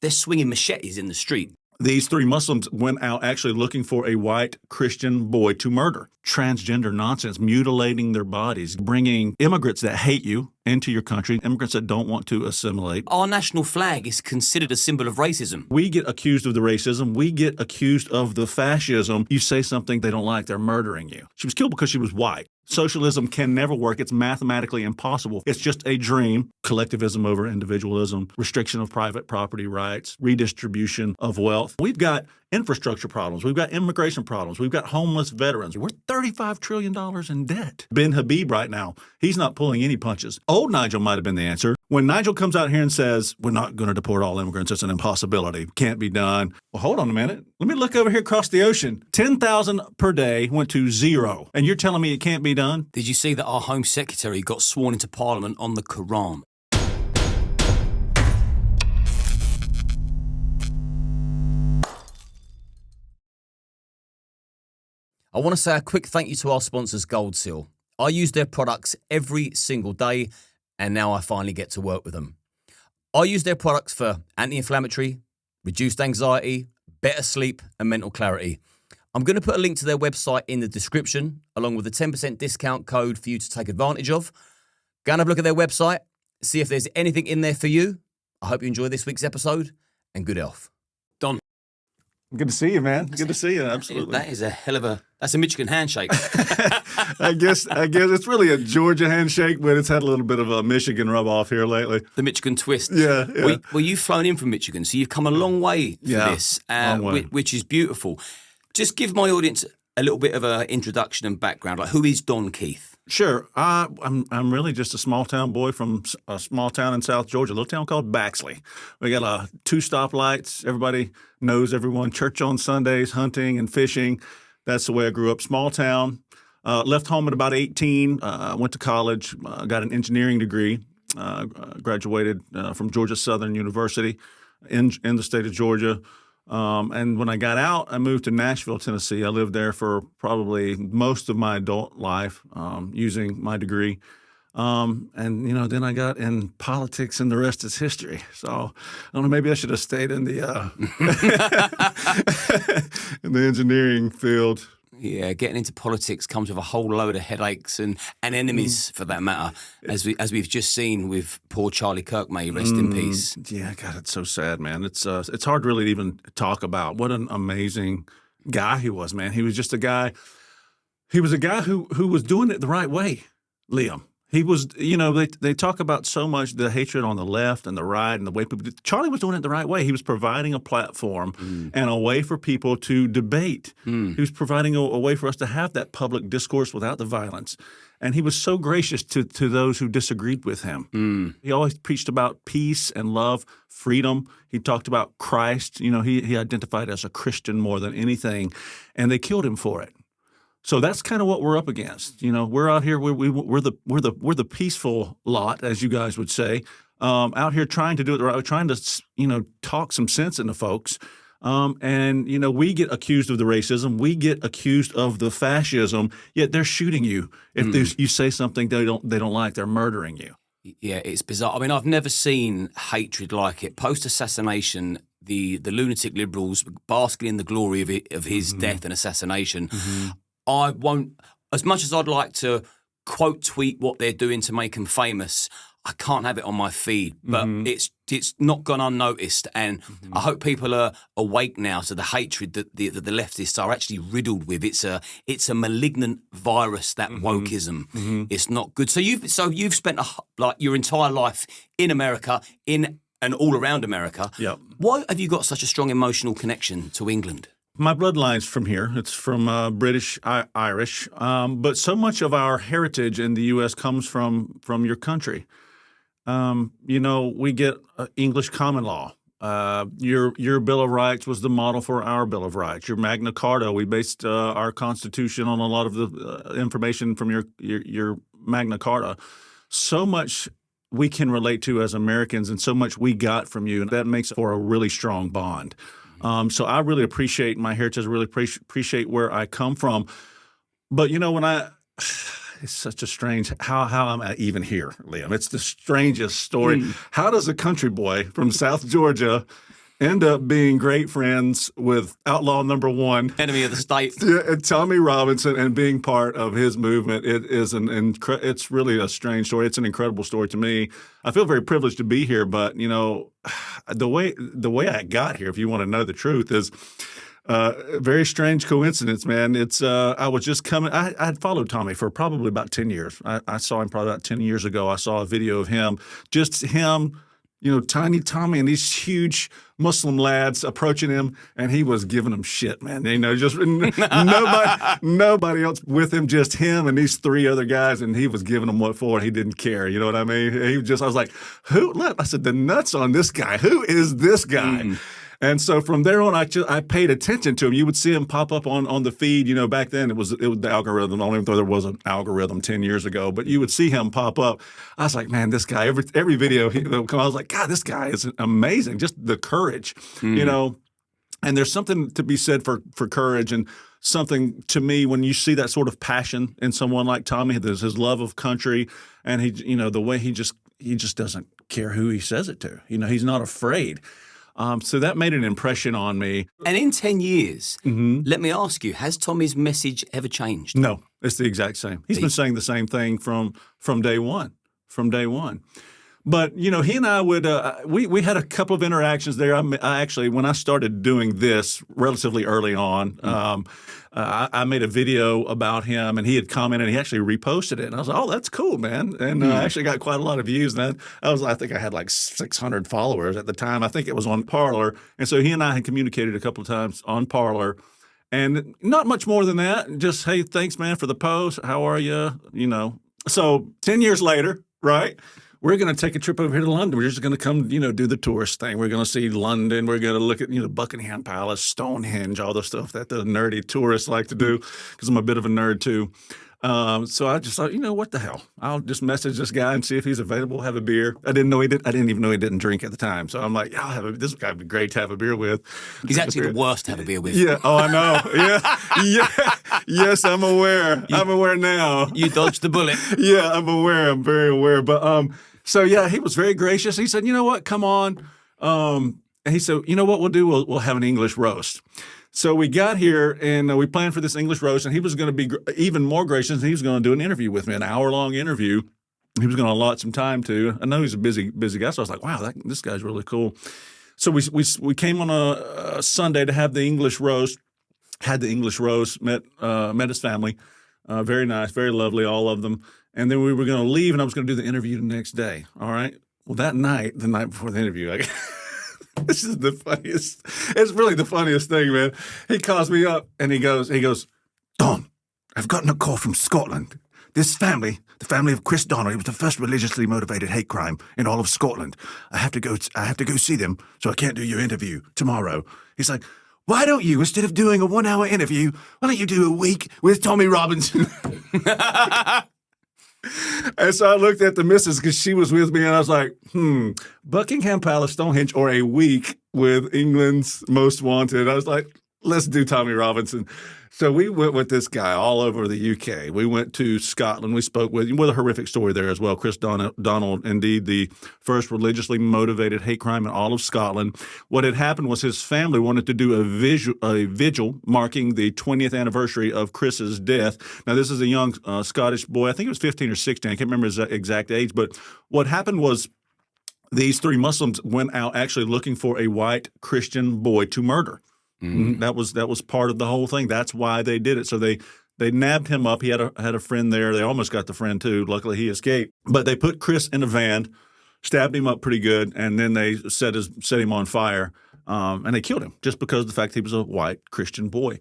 They're swinging machetes in the street. These three Muslims went out actually looking for a white Christian boy to murder. Transgender nonsense, mutilating their bodies, bringing immigrants that hate you into your country, immigrants that don't want to assimilate. Our national flag is considered a symbol of racism. We get accused of the racism. We get accused of the fascism. You say something they don't like, they're murdering you. She was killed because she was white. Socialism can never work. It's mathematically impossible. It's just a dream. Collectivism over individualism, restriction of private property rights, redistribution of wealth. We've got infrastructure problems. We've got immigration problems. We've got homeless veterans. We're $35 trillion in debt. Ben Habib right now, he's not pulling any punches. Old Nigel might have been the answer. When Nigel comes out here and says, we're not going to deport all immigrants, it's an impossibility, can't be done. Well, hold on a minute. Let me look over here across the ocean. 10,000 per day went to 0. And you're telling me it can't be done? Did you see that our Home Secretary got sworn into Parliament on the Quran? I want to say a quick thank you to our sponsors, Gold Seal. I use their products every single day, and now I finally get to work with them. I use their products for anti-inflammatory, reduced anxiety, better sleep, and mental clarity. I'm going to put a link to their website in the description, along with a 10% discount code for you to take advantage of. Go and have a look at their website, see if there's anything in there for you. I hope you enjoy this week's episode, and good health. Don. Good to see you, man. Good to see you. Absolutely. That is that's a Michigan handshake. I guess it's really a Georgia handshake, but it's had a little bit of a Michigan rub off here lately. The Michigan twist. Yeah. Well, you've flown in from Michigan, so you've come a long way for this, long way. Which is beautiful. Just give my audience a little bit of an introduction and background. Like, who is Don Keith? Sure. I'm really just a small town boy from a small town in South Georgia, a little town called Baxley. We got 2 stoplights. Everybody knows everyone. Church on Sundays, hunting and fishing. That's the way I grew up. Small town. Left home at about 18. Went to college. Got an engineering degree. Graduated from Georgia Southern University in the state of Georgia. And when I got out, I moved to Nashville, Tennessee. I lived there for probably most of my adult life using my degree. And, then I got in politics and the rest is history. So I don't know, maybe I should have stayed in the in the engineering field. Yeah, getting into politics comes with a whole load of headaches and enemies, for that matter, as we've just seen with poor Charlie Kirk. May he rest in peace. Yeah, God, it's so sad, man. It's hard really to even talk about. What an amazing guy he was, man. He was just a guy. He was a guy who was doing it the right way, Liam. He was, they talk about so much the hatred on the left and the right and the way people – Charlie was doing it the right way. He was providing a platform and a way for people to debate. He was providing a way for us to have that public discourse without the violence. And he was so gracious to those who disagreed with him. He always preached about peace and love, freedom. He talked about Christ. He identified as a Christian more than anything, and they killed him for it. So that's kind of what we're up against. We're out here. We're the peaceful lot, as you guys would say, out here trying to do it right, trying to talk some sense into folks. And we get accused of the racism. We get accused of the fascism. Yet they're shooting you if you say something they don't like. They're murdering you. Yeah, it's bizarre. I mean, I've never seen hatred like it. Post-assassination, the lunatic liberals basking in the glory of his death and assassination. I won't, as much as I'd like to quote tweet what they're doing to make him famous, I can't have it on my feed. But it's not gone unnoticed, and I hope people are awake now to the hatred that the leftists are actually riddled with. It's a malignant virus, that wokeism. It's not good. So you've spent your entire life in America, in and all around America. Yep. Why have you got such a strong emotional connection to England? My bloodline's from here. It's from British, Irish. But so much of our heritage in the U.S. comes from your country. We get English common law. Your Bill of Rights was the model for our Bill of Rights. Your Magna Carta, we based our Constitution on a lot of the information from your Magna Carta. So much we can relate to as Americans, and so much we got from you, and that makes for a really strong bond. So I really appreciate my heritage. I really appreciate where I come from. But it's such a strange how am I even here, Liam? It's the strangest story. How does a country boy from South Georgia end up being great friends with outlaw number one, enemy of the state, Tommy Robinson, and being part of his movement. It's really a strange story. It's an incredible story to me. I feel very privileged to be here, but the way I got here, if you want to know the truth, is a very strange coincidence, man. It's I was just coming. I had followed Tommy for probably about 10 years. I saw him probably about 10 years ago. I saw a video of him, tiny Tommy and these huge Muslim lads approaching him, and he was giving them shit, man. Just nobody else with him, just him and these three other guys, and he was giving them what for. He didn't care. You know what I mean? I was like, I said, the nuts on this guy. Who is this guy? And so from there on, I paid attention to him. You would see him pop up on the feed. Back then it was the algorithm. I don't even know there was an algorithm 10 years ago, but you would see him pop up. I was like, man, this guy, every video he would come, I was like, God, this guy is amazing. Just the courage, And there's something to be said for courage, and something to me when you see that sort of passion in someone like Tommy. There's his love of country, and the way he just doesn't care who he says it to. He's not afraid. So that made an impression on me. And in 10 years, let me ask you, has Tommy's message ever changed? No, it's the exact same. He's been saying the same thing from day one. But, he and I would we had a couple of interactions there. I actually, when I started doing this relatively early on, I made a video about him, and he had commented, and he actually reposted it. And I was like, oh, that's cool, man. And I actually got quite a lot of views. And I think I had like 600 followers at the time. I think it was on Parler. And so he and I had communicated a couple of times on Parler. And not much more than that. Just, hey, thanks, man, for the post. How are you? So 10 years later, right? We're going to take a trip over here to London. We're just going to come, do the tourist thing. We're going to see London. We're going to look at, Buckingham Palace, Stonehenge, all the stuff that the nerdy tourists like to do, because I'm a bit of a nerd too. So I just thought, what the hell? I'll just message this guy and see if he's available, have a beer. I didn't even know he didn't drink at the time. So I'm like, this guy would be great to have a beer with. He's actually the worst to have a beer with. Yeah. Oh, I know. Yeah. Yes, I'm aware. I'm aware now. You dodged the bullet. Yeah, I'm aware. I'm very aware. But so yeah, he was very gracious. He said, you know what? Come on. And he said, you know what we'll do? We'll have an English roast. So we got here, and we planned for this English roast, and he was going to be even more gracious. He was going to do an interview with me, an hour-long interview. He was going to allot some time to. I know he's a busy guy, so I was like, wow, this guy's really cool. So we came on a Sunday to have the English roast, had the English roast, met his family. Very nice, very lovely, all of them. And then we were going to leave, and I was going to do the interview the next day, all right? Well, that night, the night before the interview, this is the funniest. It's really the funniest thing, man. He calls me up and he goes, Don, I've gotten a call from Scotland. This family, the family of Chris Starmer, it was the first religiously motivated hate crime in all of Scotland. I have to go see them, so I can't do your interview tomorrow. He's like, why don't you, instead of doing a 1-hour interview, why don't you do a week with Tommy Robinson? And so I looked at the missus because she was with me, and I was like, Buckingham Palace, Stonehenge, or a week with England's Most Wanted. I was like, let's do Tommy Robinson. So we went with this guy all over the UK. We went to Scotland. We spoke with a horrific story there as well. Chris Donald, indeed, the first religiously motivated hate crime in all of Scotland. What had happened was his family wanted to do a vigil marking the 20th anniversary of Chris's death. Now, this is a young Scottish boy. I think it was 15 or 16. I can't remember his exact age. But what happened was these three Muslims went out actually looking for a white Christian boy to murder. Mm-hmm. That was part of the whole thing. That's why they did it. So they nabbed him up. He had a friend there. They almost got the friend too. Luckily, he escaped. But they put Chris in a van, stabbed him up pretty good, and then they set him on fire, and they killed him just because of the fact he was a white Christian boy.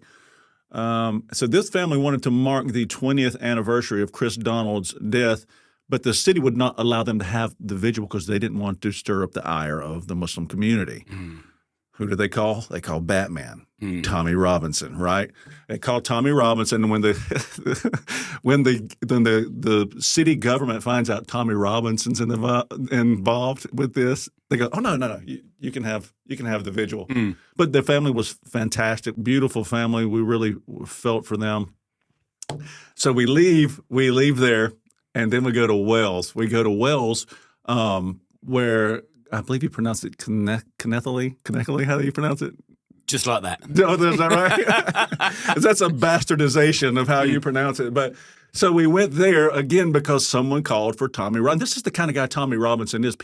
So this family wanted to mark the 20th anniversary of Chris Donald's death, but the city would not allow them to have the vigil because they didn't want to stir up the ire of the Muslim community. Mm. Who do they call? They call Batman, Tommy Robinson, right? They call Tommy Robinson, and when the city government finds out Tommy Robinson's involved with this, they go, "Oh no, you can have the vigil." Mm. But their family was fantastic, beautiful family. We really felt for them. So we leave there, and then we go to Wales. We go to Wales, where I believe you pronounce it Knethely. How do you pronounce it? Just like that. No, is that right? That's a bastardization of how you pronounce it. But so we went there again because someone called for Tommy Robinson. This is the kind of guy Tommy Robinson is.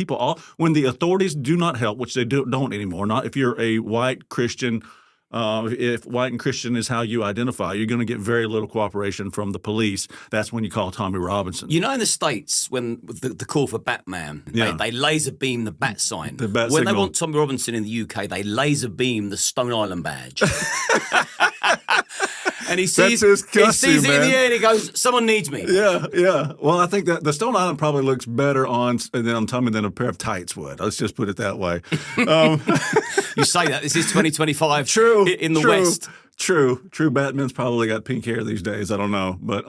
When the authorities do not help, which they don't anymore, not if you're a white Christian. If white and Christian is how you identify, you're going to get very little cooperation from the police. That's when you call Tommy Robinson. You know, in the States, when the call for Batman, they laser beam the bat sign. The bat when signal. they want Tommy Robinson in the UK, they laser beam the Stone Island badge. And he sees it in the air and he goes, someone needs me. Yeah. Well, I think that the Stone Island probably looks better on Tommy than a pair of tights would. Let's just put it that way. You say that. This is 2025 in the West. True. Batman's probably got pink hair these days. I don't know. But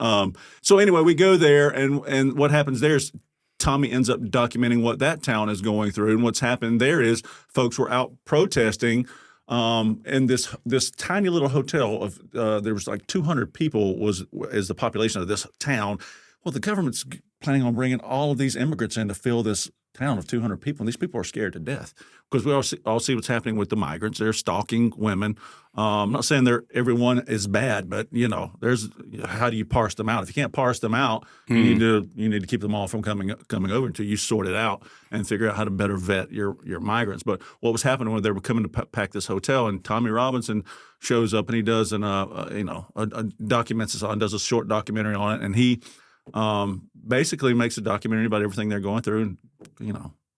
so anyway, we go there and what happens there is Tommy ends up documenting what that town is going through. And what's happened there is folks were out protesting in this tiny little hotel of there was like 200 people is the population of this town. Well, the government's planning on bringing all of these immigrants in to fill this town of 200 people, and these people are scared to death because we all see what's happening with the migrants. They're stalking women. I'm not saying everyone is bad, but there's how do you parse them out? If you can't parse them out, you need to keep them all from coming over until you sort it out and figure out how to better vet your migrants. But what was happening when they were coming to pack this hotel, and Tommy Robinson shows up and he does documents this on, does a short documentary on it, and he basically makes a documentary about everything they're going through and,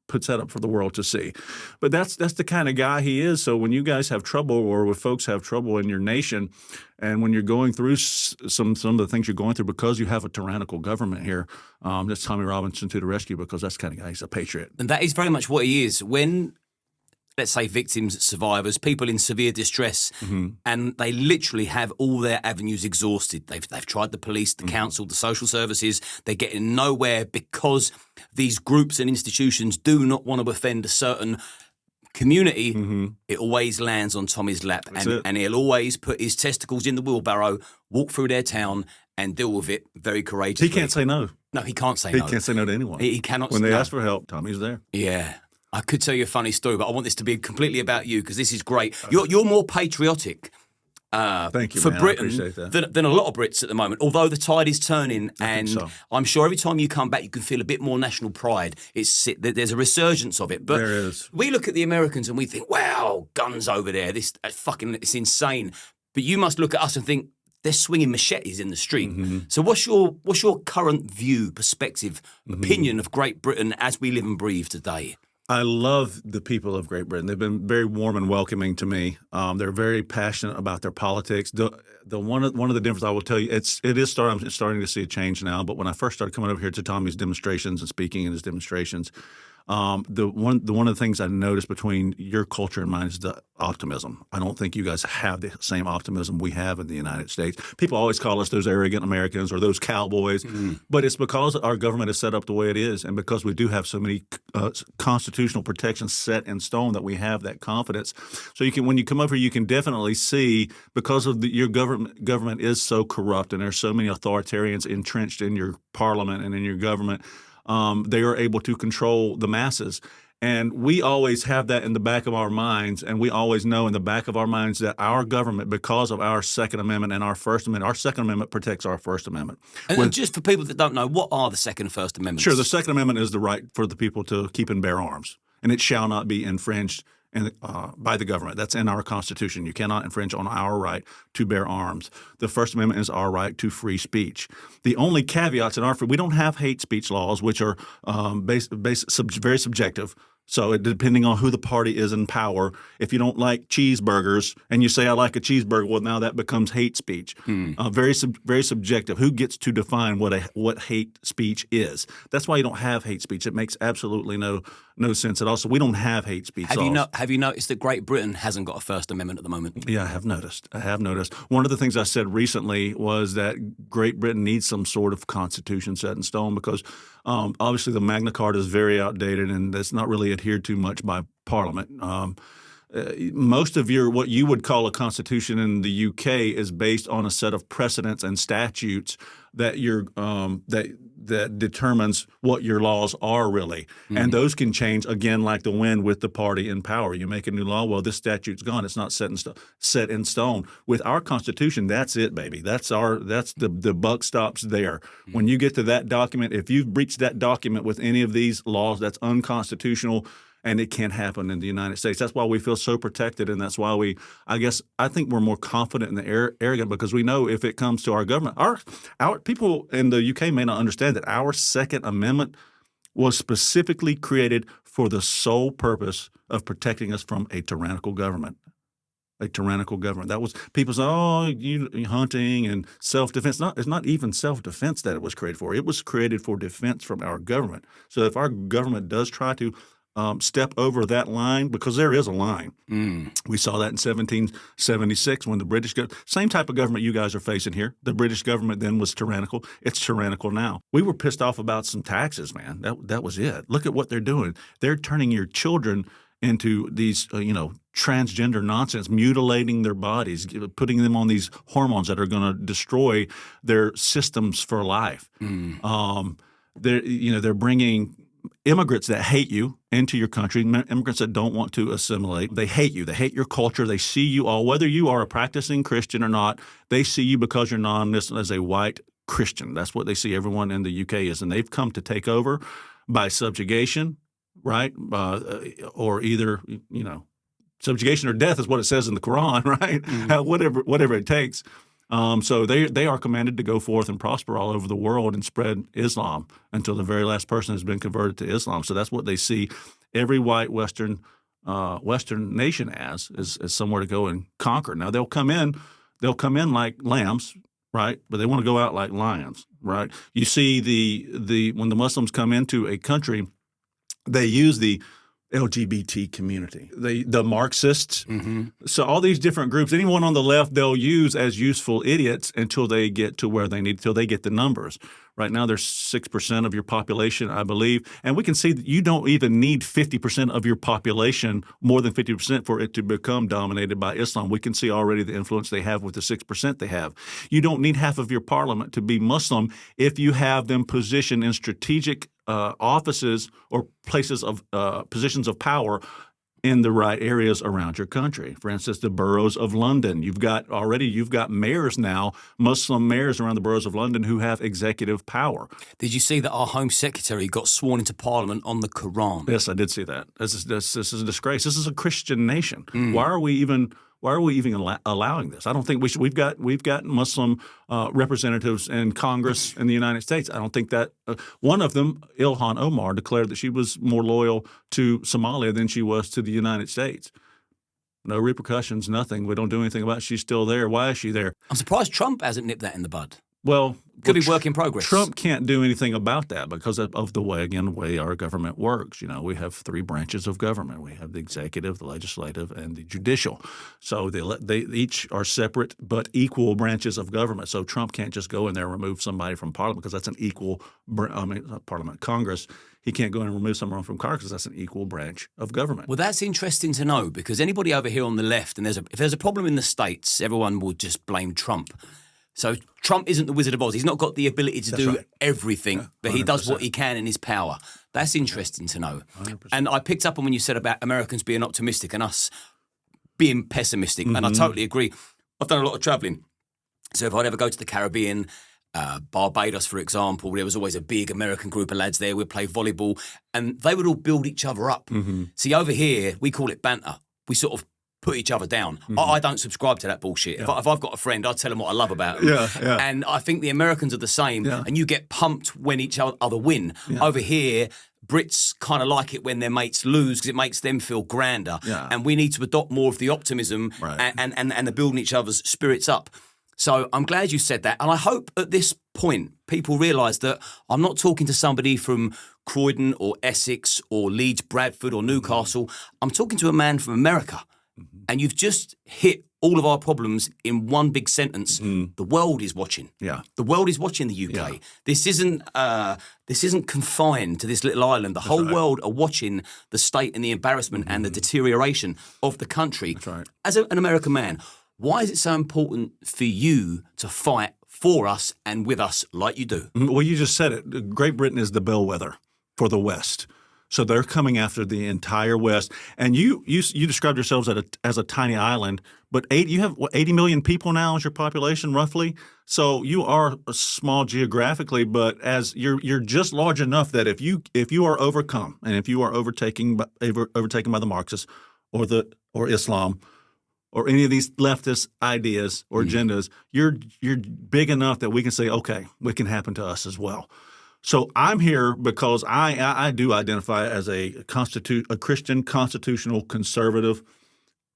puts that up for the world to see. But that's the kind of guy he is. So when you guys have trouble or when folks have trouble in your nation and when you're going through some of the things you're going through because you have a tyrannical government here, that's Tommy Robinson to the rescue because that's the kind of guy. He's a patriot. And that is very much what he is. When, let's say, victims, survivors, people in severe distress, and they literally have all their avenues exhausted. They've tried the police, the council, the social services. They're getting nowhere because these groups and institutions do not want to offend a certain community. It always lands on Tommy's lap, and he'll always put his testicles in the wheelbarrow, walk through their town, and deal with it very courageously. He can't say no. No, he can't say no. He can't say no to anyone. He cannot. When they ask for help, Tommy's there. Yeah. I could tell you a funny story, but I want this to be completely about you because this is great. You're more patriotic Thank you, for man. Britain I appreciate that. than a lot of Brits at the moment, although the tide is turning. And so. I'm sure every time you come back, you can feel a bit more national pride. There's a resurgence of it. But there is. We look at the Americans and we think, wow, guns over there. It's insane. But you must look at us and think, they're swinging machetes in the street. So what's your current view, perspective, opinion of Great Britain as we live and breathe today? I love the people of Great Britain. They've been very warm and welcoming to me. They're very passionate about their politics. The one of the differences I will tell you, it is starting to see a change now. But when I first started coming over here to Tommy's demonstrations and speaking in his demonstrations, one of the things I noticed between your culture and mine is the optimism. I don't think you guys have the same optimism we have in the United States. People always call us those arrogant Americans or those cowboys, but it's because our government is set up the way it is, and because we do have so many constitutional protections set in stone that we have that confidence. So when you come over here, you can definitely see because of your government is so corrupt, and there's so many authoritarians entrenched in your parliament and in your government. They are able to control the masses. And we always have that in the back of our minds, and we always know in the back of our minds that our government, because of our Second Amendment and our First Amendment, our Second Amendment protects our First Amendment. And just for people that don't know, what are the Second and First Amendments? Sure, the Second Amendment is the right for the people to keep and bear arms, and it shall not be infringed by the government. That's in our Constitution. You cannot infringe on our right to bear arms. The First Amendment is our right to free speech. The only caveats we don't have hate speech laws, which are very subjective. So depending on who the party is in power, if you don't like cheeseburgers and you say I like a cheeseburger, well, now that becomes hate speech. Very subjective. Who gets to define what hate speech is? That's why you don't have hate speech. It makes absolutely no sense at all. So we don't have hate speech laws. Have you noticed that Great Britain hasn't got a First Amendment at the moment? Yeah, I have noticed. One of the things I said recently was that Great Britain needs some sort of constitution set in stone because obviously the Magna Carta is very outdated and it's not really adhered to much by Parliament. most of what you would call a constitution in the UK is based on a set of precedents and statutes that that determines what your laws are really. And those can change, again, like the wind with the party in power. You make a new law, well, this statute's gone. It's not set in stone. With our Constitution, that's it, baby. That's the buck stops there. When you get to that document, if you've breached that document with any of these laws, that's unconstitutional. And it can't happen in the United States. That's why we feel so protected, and that's why I think we're more confident in the arrogant, because we know if it comes to our government, our people in the UK may not understand that our Second Amendment was specifically created for the sole purpose of protecting us from a tyrannical government. A tyrannical government. That was people say, "Oh, you hunting and self-defense." It's not even self-defense that it was created for. It was created for defense from our government. So if our government does try to step over that line, because there is a line. We saw that in 1776 when the British same type of government you guys are facing here. The British government then was tyrannical. It's tyrannical now. We were pissed off about some taxes, man. That was it. Look at what they're doing. They're turning your children into these, transgender nonsense, mutilating their bodies, putting them on these hormones that are going to destroy their systems for life. They're bringing immigrants that hate you into your country, immigrants that don't want to assimilate. They hate you. They hate your culture. They see you all, whether you are a practicing Christian or not, they see you because you're non-Muslim as a white Christian. That's what they see everyone in the UK is. And they've come to take over by subjugation, right? Or either, subjugation or death is what it says in the Quran, right? Whatever it takes. So they are commanded to go forth and prosper all over the world and spread Islam until the very last person has been converted to Islam. So that's what they see every white Western nation as is somewhere to go and conquer. Now they'll come in like lambs, right? But they want to go out like lions, right? You see the when the Muslims come into a country, they use the LGBT community, the Marxists. So all these different groups, anyone on the left, they'll use as useful idiots until they get to where they need, until they get the numbers. Right now, there's 6% of your population, I believe. And we can see that you don't even need 50% of your population, more than 50%, for it to become dominated by Islam. We can see already the influence they have with the 6% they have. You don't need half of your parliament to be Muslim if you have them positioned in strategic offices or places of positions of power in the right areas around your country. For instance, the boroughs of London. You've got mayors now, Muslim mayors around the boroughs of London who have executive power. Did you see that our Home Secretary got sworn into Parliament on the Quran? Yes, I did see that. This is a disgrace. This is a Christian nation. Why are we even allowing this? I don't think we should. We've got Muslim representatives in Congress in the United States. I don't think that one of them, Ilhan Omar, declared that she was more loyal to Somalia than she was to the United States. No repercussions, nothing. We don't do anything about it. She's still there. Why is she there? I'm surprised Trump hasn't nipped that in the bud. Well, could be work in progress. Trump can't do anything about that because of the way our government works. We have three branches of government. We have the executive, the legislative, and the judicial. So they each are separate but equal branches of government. So Trump can't just go in there and remove somebody from Parliament because that's an equal Parliament, Congress. He can't go in and remove someone from Congress because that's an equal branch of government. Well, that's interesting to know because anybody over here on the left, and if there's a problem in the States, everyone will just blame Trump. So Trump isn't the Wizard of Oz. He's not got the ability to do everything, but he does what he can in his power. That's interesting to know. 100%. And I picked up on when you said about Americans being optimistic and us being pessimistic, and I totally agree. I've done a lot of travelling. So if I'd ever go to the Caribbean, Barbados, for example, there was always a big American group of lads there. We'd play volleyball, and they would all build each other up. See, over here, we call it banter. We sort of put each other down. I don't subscribe to that bullshit. If I've got a friend, I tell them what I love about them. And I think the Americans are the same. And you get pumped when each other win. Over here, Brits kind of like it when their mates lose because it makes them feel grander. And we need to adopt more of the optimism and the building each other's spirits up. So I'm glad you said that. And I hope at this point people realise that I'm not talking to somebody from Croydon or Essex or Leeds, Bradford or Newcastle. I'm talking to a man from America. And you've just hit all of our problems in one big sentence. The world is watching. Yeah. The world is watching the UK. Yeah. This isn't confined to this little island. The whole world are watching the state and the embarrassment and the deterioration of the country. That's right. As an American man, why is it so important for you to fight for us and with us like you do? Well, you just said it. Great Britain is the bellwether for the West. So they're coming after the entire West. And you described yourselves as a tiny island, but you have 80 million people now as your population, roughly. So you are small geographically, but as you're just large enough that if you are overcome and if you are overtaken by the Marxists or Islam or any of these leftist ideas or agendas, you're big enough that we can say, okay, what can happen to us as well. So I'm here because I do identify as a Christian constitutional conservative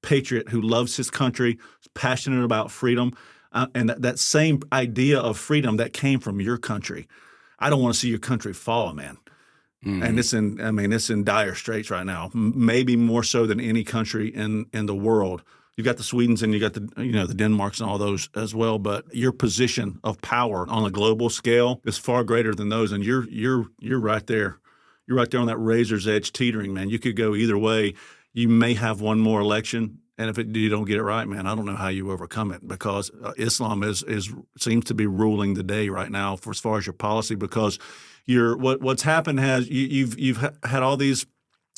patriot who loves his country, is passionate about freedom, and that same idea of freedom that came from your country. I don't want to see your country fall, man. And it's in dire straits right now, maybe more so than any country in the world. You've got the Swedens and you got the Denmarks and all those as well, but your position of power on a global scale is far greater than those, and you're right there. You're right there on that razor's edge, teetering, man. You could go either way. You may have one more election, and if you don't get it right, man, I don't know how you overcome it because Islam seems to be ruling the day right now for as far as your policy because what's happened you've had all these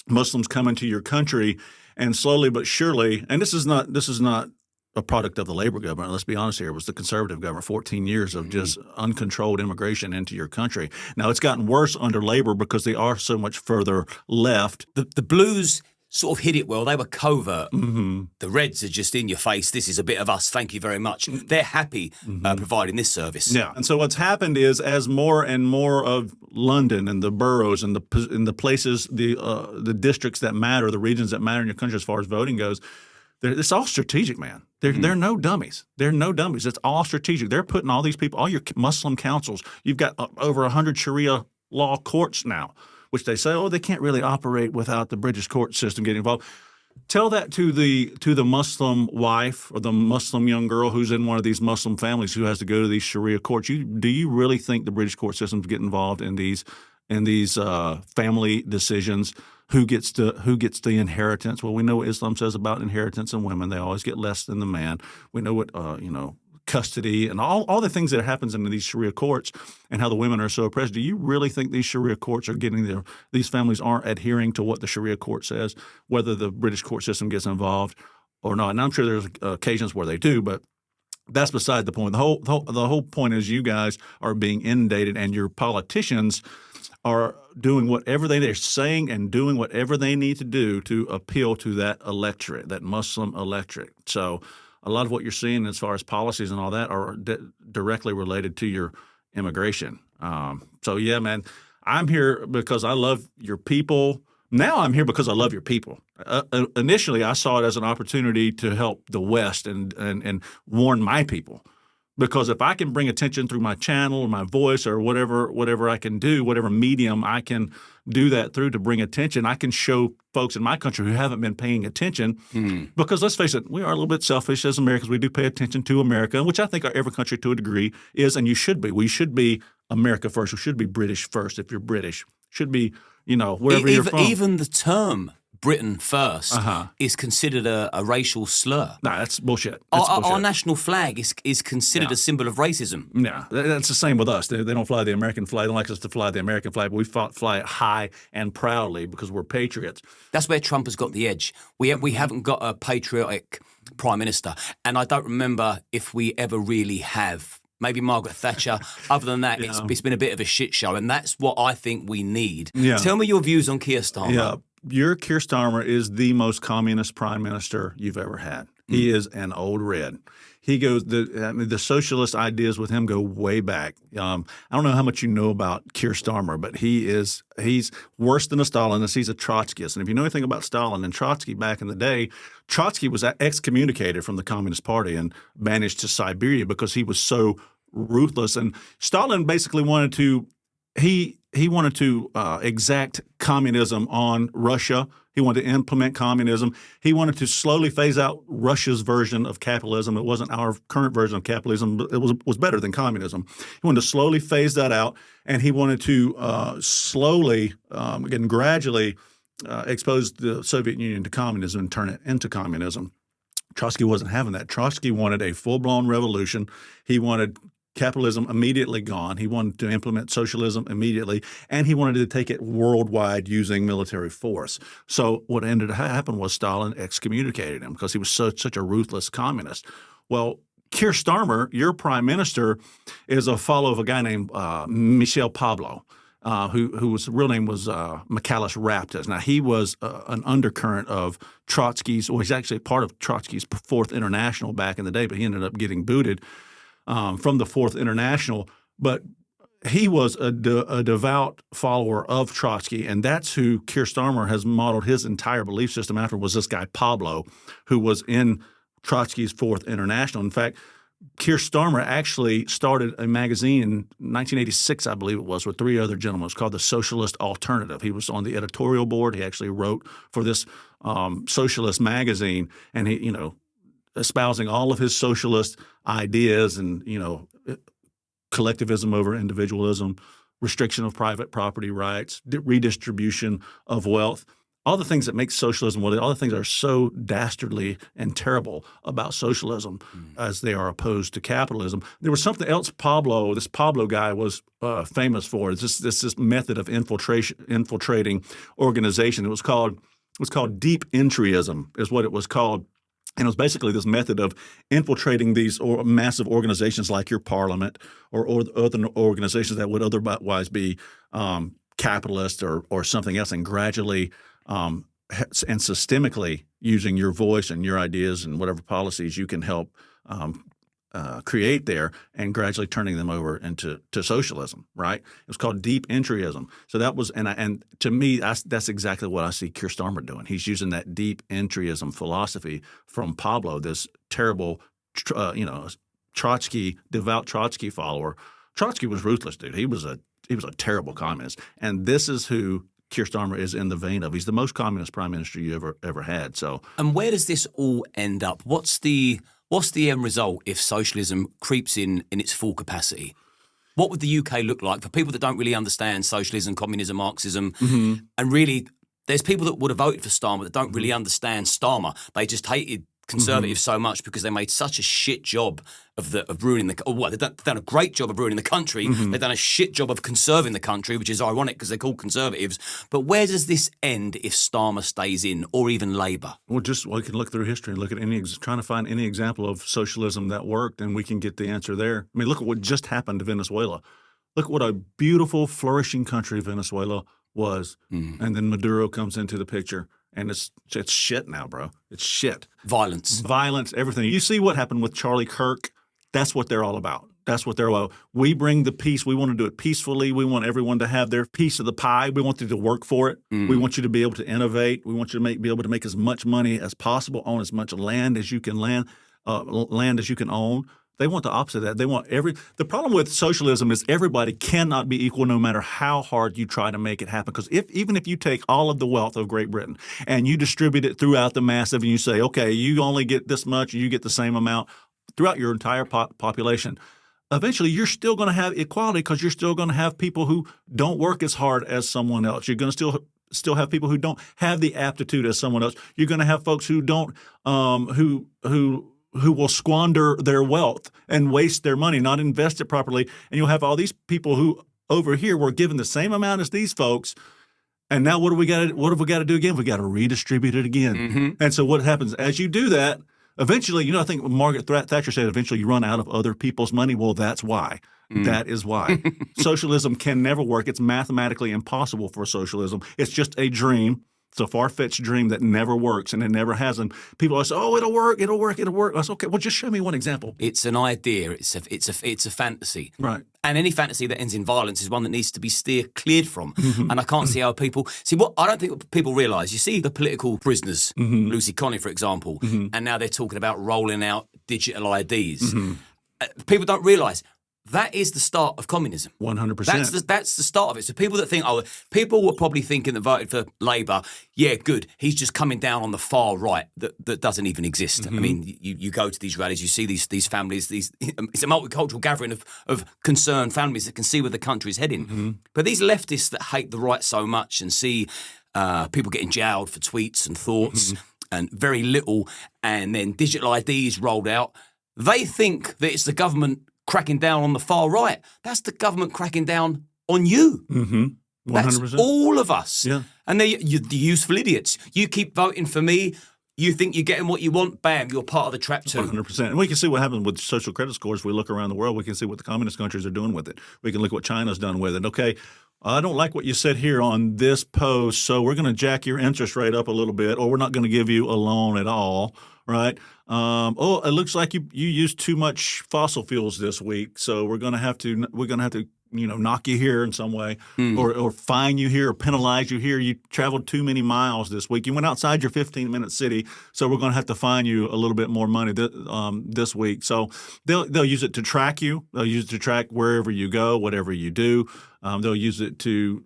Muslims come into your country. And slowly but surely, and this is not a product of the Labor government. Let's be honest here. It was the conservative government, 14 years of just uncontrolled immigration into your country. Now, it's gotten worse under Labor because they are so much further left. The Blues sort of hid it well. They were covert. The Reds are just in your face. This is a bit of us. Thank you very much. They're happy providing this service. Yeah. And so what's happened is as more and more of London and the boroughs and the places, the districts that matter, the regions that matter in your country as far as voting goes, it's all strategic, man. They're no dummies. They're no dummies. It's all strategic. They're putting all these people, all your Muslim councils. You've got over 100 Sharia law courts now, which they say, they can't really operate without the British court system getting involved. Tell that to the Muslim wife or the Muslim young girl who's in one of these Muslim families who has to go to these Sharia courts. Do you really think the British court systems get involved in these family decisions? Who gets the inheritance? Well, we know what Islam says about inheritance and women. They always get less than the man. We know what custody and all the things that happens in these Sharia courts and how the women are so oppressed. Do you really think these Sharia courts are these families aren't adhering to what the Sharia court says, whether the British court system gets involved or not? And I'm sure there's occasions where they do, but that's beside the point. The whole point is you guys are being inundated and your politicians are doing whatever they're saying and doing whatever they need to do to appeal to that electorate, that Muslim electorate. So a lot of what you're seeing as far as policies and all that are directly related to your immigration. So, yeah, man, I'm here because I love your people. Now I'm here because I love your people. Initially, I saw it as an opportunity to help the West and warn my people. Because if I can bring attention through my channel or my voice or whatever I can do, whatever medium I can do that through to bring attention, I can show folks in my country who haven't been paying attention. Because let's face it, we are a little bit selfish as Americans. We do pay attention to America, which I think every country to a degree is, and you should be. We should be America first. We should be British first if you're British. Should be, wherever you're from. Even the term Britain first is considered a racial slur. No, that's bullshit. Our national flag is considered a symbol of racism. Yeah, that's the same with us. They don't fly the American flag. They don't like us to fly the American flag, but we fly it high and proudly because we're patriots. That's where Trump has got the edge. We haven't got a patriotic prime minister, and I don't remember if we ever really have. Maybe Margaret Thatcher. Other than that, it's been a bit of a shit show, and that's what I think we need. Yeah. Tell me your views on Keir Starmer. Yeah. Your Keir Starmer is the most communist prime minister you've ever had. He is an old red. He goes the socialist ideas with him go way back. I don't know how much you know about Keir Starmer, but he's worse than a Stalinist. He's a Trotskyist. And if you know anything about Stalin and Trotsky back in the day, Trotsky was excommunicated from the Communist Party and banished to Siberia because he was so ruthless. And Stalin basically wanted to to exact communism on Russia. He wanted to implement communism. He wanted to slowly phase out Russia's version of capitalism. It wasn't our current version of capitalism, but it was better than communism. He wanted to slowly phase that out, and he wanted to slowly and gradually expose the Soviet Union to communism and turn it into communism. Trotsky wasn't having that. Trotsky wanted a full-blown revolution. He wanted capitalism immediately gone. He wanted to implement socialism immediately, and he wanted to take it worldwide using military force. So what ended up happening was Stalin excommunicated him because he was such a ruthless communist. Well, Keir Starmer, your prime minister, is a follower of a guy named Michel Pablo, whose real name was Michalis Raptis. Now, he was an undercurrent of Trotsky's, or he's actually part of Trotsky's Fourth International back in the day, but he ended up getting booted from the Fourth International. But he was a devout follower of Trotsky, and that's who Keir Starmer has modeled his entire belief system after, was this guy Pablo, who was in Trotsky's Fourth International. In fact, Keir Starmer actually started a magazine in 1986, I believe it was, with three other gentlemen. It was called The Socialist Alternative. He was on the editorial board. He actually wrote for this socialist magazine, and he, espousing all of his socialist ideas and, collectivism over individualism, restriction of private property rights, redistribution of wealth, all the things that make socialism, all the things that are so dastardly and terrible about socialism as they are opposed to capitalism. There was something else this Pablo guy was famous for. It's this method of infiltrating organization. It was called deep entryism is what it was called. And it was basically this method of infiltrating these massive organizations like your parliament or other organizations that would otherwise be capitalist or something else, and gradually and systemically using your voice and your ideas and whatever policies you can help create there, and gradually turning them over into socialism. Right? It was called deep entryism. So that was, and to me, that's exactly what I see Keir Starmer doing. He's using that deep entryism philosophy from Pablo, this terrible, Trotsky, devout Trotsky follower. Trotsky was ruthless, dude. He was a terrible communist, and this is who Keir Starmer is in the vein of. He's the most communist prime minister you ever had. So, and where does this all end up? What's the end result if socialism creeps in its full capacity? What would the UK look like for people that don't really understand socialism, communism, Marxism, and really, there's people that would have voted for Starmer that don't really understand Starmer. They just hated conservatives so much because they made such a shit job of ruining they've done a great job of ruining the country. They've done a shit job of conserving the country, which is ironic because they're called conservatives. But where does this end if Starmer stays in, or even Labour? Well, we can look through history and look at trying to find any example of socialism that worked, and we can get the answer there. I mean, look at what just happened to Venezuela. Look what a beautiful, flourishing country Venezuela was, and then Maduro comes into the picture. And it's shit now, bro. It's shit. Violence, everything. You see what happened with Charlie Kirk? That's what they're all about. That's what they're all about. We bring the peace. We want to do it peacefully. We want everyone to have their piece of the pie. We want you to work for it. We want you to be able to innovate. We want you to be able to make as much money as possible, own as much land as you can land as you can own. They want the opposite of that. They want the problem with socialism is everybody cannot be equal no matter how hard you try to make it happen. Because even if you take all of the wealth of Great Britain and you distribute it throughout the massive and you say, okay, you only get this much and you get the same amount throughout your entire population, eventually you're still going to have equality because you're still going to have people who don't work as hard as someone else. You're going to still have people who don't have the aptitude as someone else. You're going to have folks who don't who will squander their wealth and waste their money, not invest it properly. And you'll have all these people who over here were given the same amount as these folks. And now what have we got to do again? We got to redistribute it again. And so what happens as you do that, eventually, I think Margaret Thatcher said eventually you run out of other people's money. Well, that's why. That is why. Socialism can never work. It's mathematically impossible for socialism. It's just a dream. It's a far-fetched dream that never works, and it never has. And people always say, "Oh, it'll work. I said, "Okay, well, just show me one example." It's an idea. It's a fantasy, right? And any fantasy that ends in violence is one that needs to be cleared from. And I can't see how people what I don't think what people realise. You see the political prisoners, Lucy Connie, for example, and now they're talking about rolling out digital IDs. People don't realise that is the start of communism. 100%. That's the start of it. So people that think, people were probably thinking that voted for Labour, yeah, good. He's just coming down on the far right that doesn't even exist. I mean, you go to these rallies, you see these families, it's a multicultural gathering of concerned families that can see where the country is heading. But these leftists that hate the right so much and see people getting jailed for tweets and thoughts and very little, and then digital IDs rolled out, they think that it's the government cracking down on the far right. That's the government cracking down on you. 100%. That's all of us. Yeah. And you're the useful idiots. You keep voting for me. You think you're getting what you want. Bam, you're part of the trap too. 100%. And we can see what happens with social credit scores. If we look around the world, we can see what the communist countries are doing with it. We can look at what China's done with it. Okay, I don't like what you said here on this post, so we're going to jack your interest rate up a little bit, or we're not going to give you a loan at all, right? It looks like you used too much fossil fuels this week, so we're going to have to knock you here in some way, or fine you here, or penalize you here. You traveled too many miles this week. You went outside your 15-minute city, so we're going to have to fine you a little bit more money this week. So they'll use it to track you. They'll use it to track wherever you go, whatever you do. They'll use it to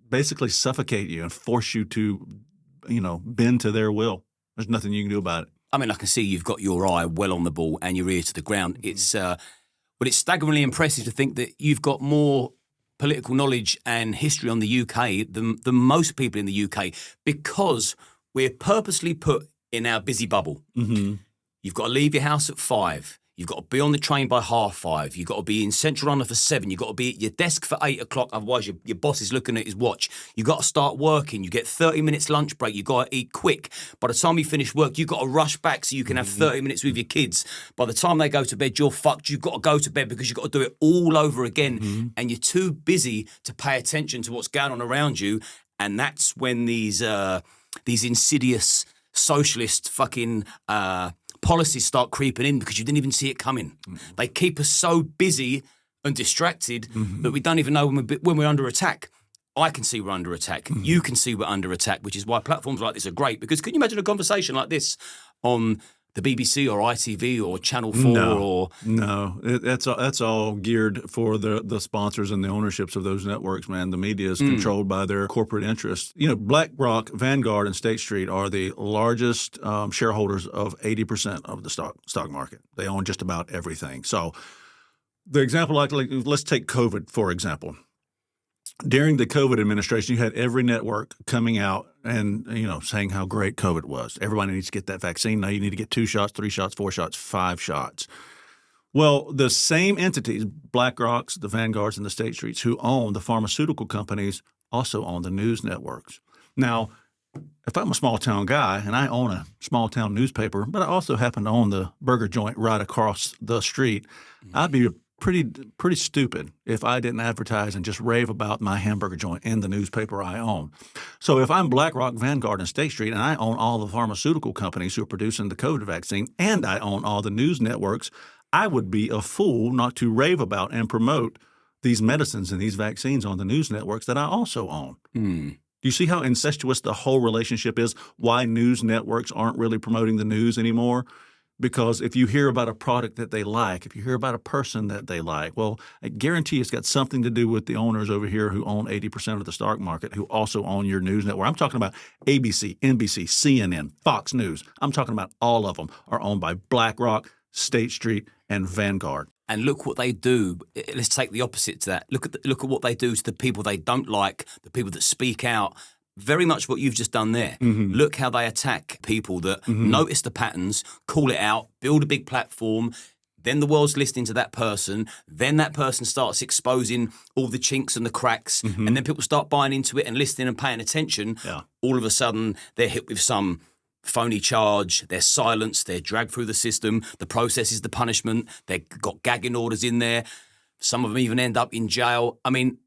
basically suffocate you and force you to, bend to their will. There's nothing you can do about it. I mean, I can see you've got your eye well on the ball and your ear to the ground. But it's staggeringly impressive to think that you've got more political knowledge and history on the UK than most people in the UK, because we're purposely put in our busy bubble. You've got to leave your house at 5. You've got to be on the train by 5:30. You've got to be in Central London for 7. You've got to be at your desk for 8 o'clock. Otherwise, your boss is looking at his watch. You've got to start working. You get 30 minutes lunch break. You've got to eat quick. By the time you finish work, you've got to rush back so you can have 30 minutes with your kids. By the time they go to bed, you're fucked. You've got to go to bed because you've got to do it all over again. And you're too busy to pay attention to what's going on around you. And that's when these insidious socialist fucking policies start creeping in, because you didn't even see it coming. They keep us so busy and distracted that we don't even know when we're under attack. I can see we're under attack. You can see we're under attack, which is why platforms like this are great. Because can you imagine a conversation like this on the BBC or ITV or Channel 4? No. That's all geared for the sponsors and the ownerships of those networks, man. The media is controlled by their corporate interests. BlackRock, Vanguard, and State Street are the largest shareholders of 80% of the stock market. They own just about everything. So the example, like let's take COVID, for example. During the COVID administration, you had every network coming out and, saying how great COVID was. Everybody needs to get that vaccine. Now you need to get 2 shots, 3 shots, 4 shots, 5 shots. Well, the same entities, BlackRocks, the Vanguards, and the State Streets, who own the pharmaceutical companies, also own the news networks. Now, if I'm a small-town guy and I own a small-town newspaper, but I also happen to own the burger joint right across the street, I'd be pretty stupid if I didn't advertise and just rave about my hamburger joint in the newspaper I own. So if I'm BlackRock, Vanguard, and State Street, and I own all the pharmaceutical companies who are producing the COVID vaccine, and I own all the news networks, I would be a fool not to rave about and promote these medicines and these vaccines on the news networks that I also own. Do you see how incestuous the whole relationship is? Why news networks aren't really promoting the news anymore? Because if you hear about a product that they like, if you hear about a person that they like, well, I guarantee it's got something to do with the owners over here who own 80% of the stock market, who also own your news network. I'm talking about ABC, NBC, CNN, Fox News. I'm talking about all of them are owned by BlackRock, State Street, and Vanguard. And look what they do. Let's take the opposite to that. Look at what they do to the people they don't like, the people that speak out. Very much what you've just done there. Look how they attack people that notice the patterns, call it out, build a big platform. Then the world's listening to that person. Then that person starts exposing all the chinks and the cracks. And then people start buying into it and listening and paying attention. Yeah. All of a sudden, they're hit with some phony charge. They're silenced. They're dragged through the system. The process is the punishment. They've got gagging orders in there. Some of them even end up in jail. I mean,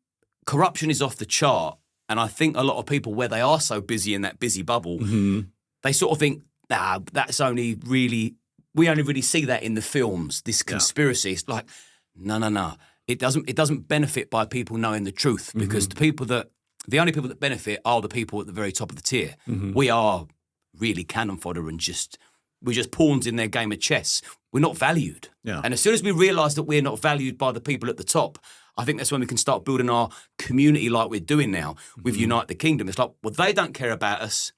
corruption is off the chart. And I think a lot of people, where they are so busy in that busy bubble, they sort of think, that's only really, we only really see that in the films, this conspiracy. It's like, no. It doesn't benefit by people knowing the truth, because the only people that benefit are the people at the very top of the tier. We are really cannon fodder and just we're just pawns in their game of chess. We're not valued. Yeah. And as soon as we realise that we're not valued by the people at the top, I think that's when we can start building our community like we're doing now with Unite the Kingdom. It's like, well, they don't care about us.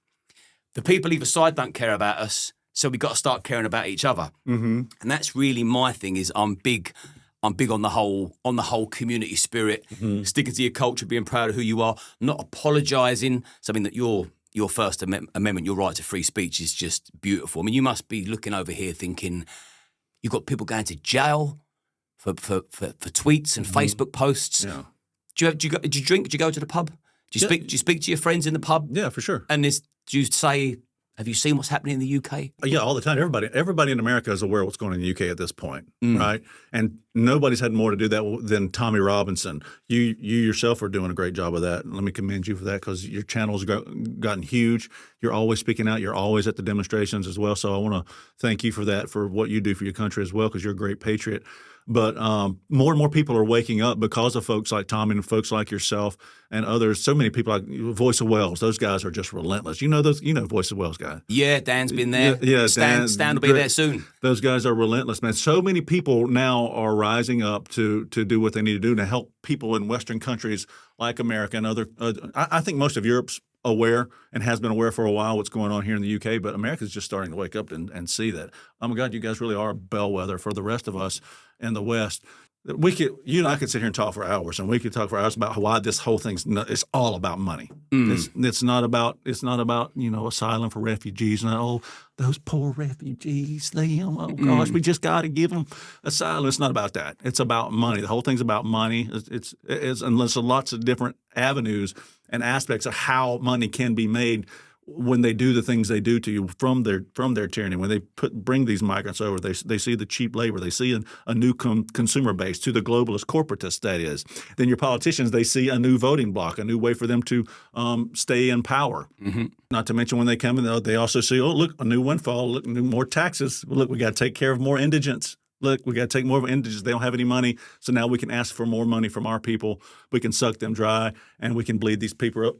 The people either side don't care about us. So we've got to start caring about each other. And that's really my thing. Is I'm big on the whole community spirit, sticking to your culture, being proud of who you are, not apologising. Something that your First Amendment, your right to free speech, is just beautiful. I mean, you must be looking over here thinking you've got people going to jail for tweets and Facebook posts. Yeah. Do you drink? Do you go to the pub? Do you speak to your friends in the pub? Yeah, for sure. And do you say, have you seen what's happening in the UK? Yeah, all the time. Everybody in America is aware of what's going on in the UK at this point, right? And nobody's had more to do that than Tommy Robinson. You yourself are doing a great job of that. And let me commend you for that, because your channel's gotten huge. You're always speaking out. You're always at the demonstrations as well. So I want to thank you for that, for what you do for your country as well, because you're a great patriot. But more and more people are waking up because of folks like Tommy and folks like yourself and others. So many people like Voice of Wales. Those guys are just relentless. You know Voice of Wales guy. Yeah, Dan's been there. Yeah, Stan will be there soon. Those guys are relentless, man. So many people now are rising up to do what they need to do to help people in Western countries like America and other. I think most of Europe's aware and has been aware for a while what's going on here in the UK, but America's just starting to wake up and see that. Oh my God, you guys really are a bellwether for the rest of us in the West. You and I could sit here and talk for hours, and we could talk for hours about why this whole thing's it's all about money. It's not about asylum for refugees and those poor refugees. Oh gosh, we just got to give them asylum. It's not about that. It's about money. The whole thing's about money. It's and there's lots of different avenues and aspects of how money can be made when they do the things they do to you from their tyranny. When they bring these migrants over, they see the cheap labor. They see a new consumer base, to the globalist corporatists, that is. Then your politicians, they see a new voting bloc, a new way for them to stay in power. Not to mention when they come in, they also see, oh, look, a new windfall, look, more taxes. Look, we got to take care of more indigents. Look, we got to take more of indigents. They don't have any money, so now we can ask for more money from our people. We can suck them dry, and we can bleed these people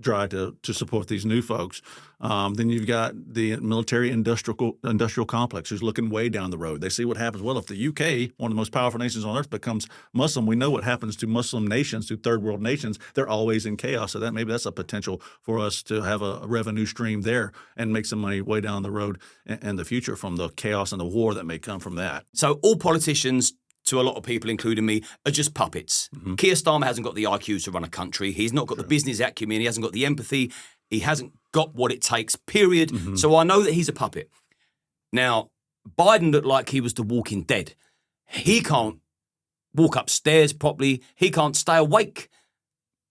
dry to support these new folks. Then you've got the military-industrial complex, who's looking way down the road. They see what happens. Well, if the UK, one of the most powerful nations on earth, becomes Muslim, we know what happens to Muslim nations, to third world nations. They're always in chaos. So maybe that's a potential for us to have a revenue stream there and make some money way down the road in the future from the chaos and the war that may come from that. So all politicians, to a lot of people, including me, are just puppets. Keir Starmer hasn't got the IQ to run a country. He's not got the business acumen. He hasn't got the empathy. He hasn't got what it takes, period. So I know that he's a puppet. Now, Biden looked like he was the Walking Dead. He can't walk upstairs properly. He can't stay awake.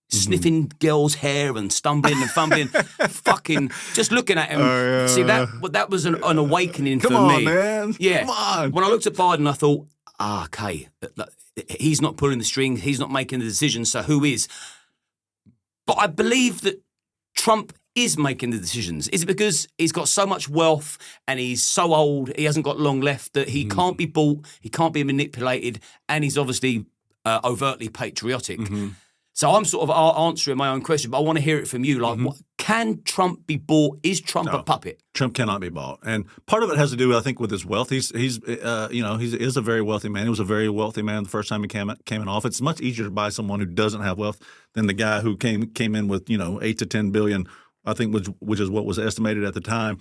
Sniffing girls' hair and stumbling and fumbling. Fucking just looking at him. See, that was an awakening for me. Come on, man. Yeah. Come on. When I looked at Biden, I thought, okay, he's not pulling the strings. He's not making the decisions. So who is? But I believe that Trump is making the decisions. Is it because he's got so much wealth and he's so old, he hasn't got long left, that he can't be bought, he can't be manipulated, and he's obviously overtly patriotic? So I'm sort of answering my own question, but I want to hear it from you. Like, can Trump be bought? Is Trump a puppet? Trump cannot be bought, and part of it has to do, I think, with his wealth. He is a very wealthy man. He was a very wealthy man the first time he came in office. It's much easier to buy someone who doesn't have wealth than the guy who came in with 8 to 10 billion. I think, which is what was estimated at the time.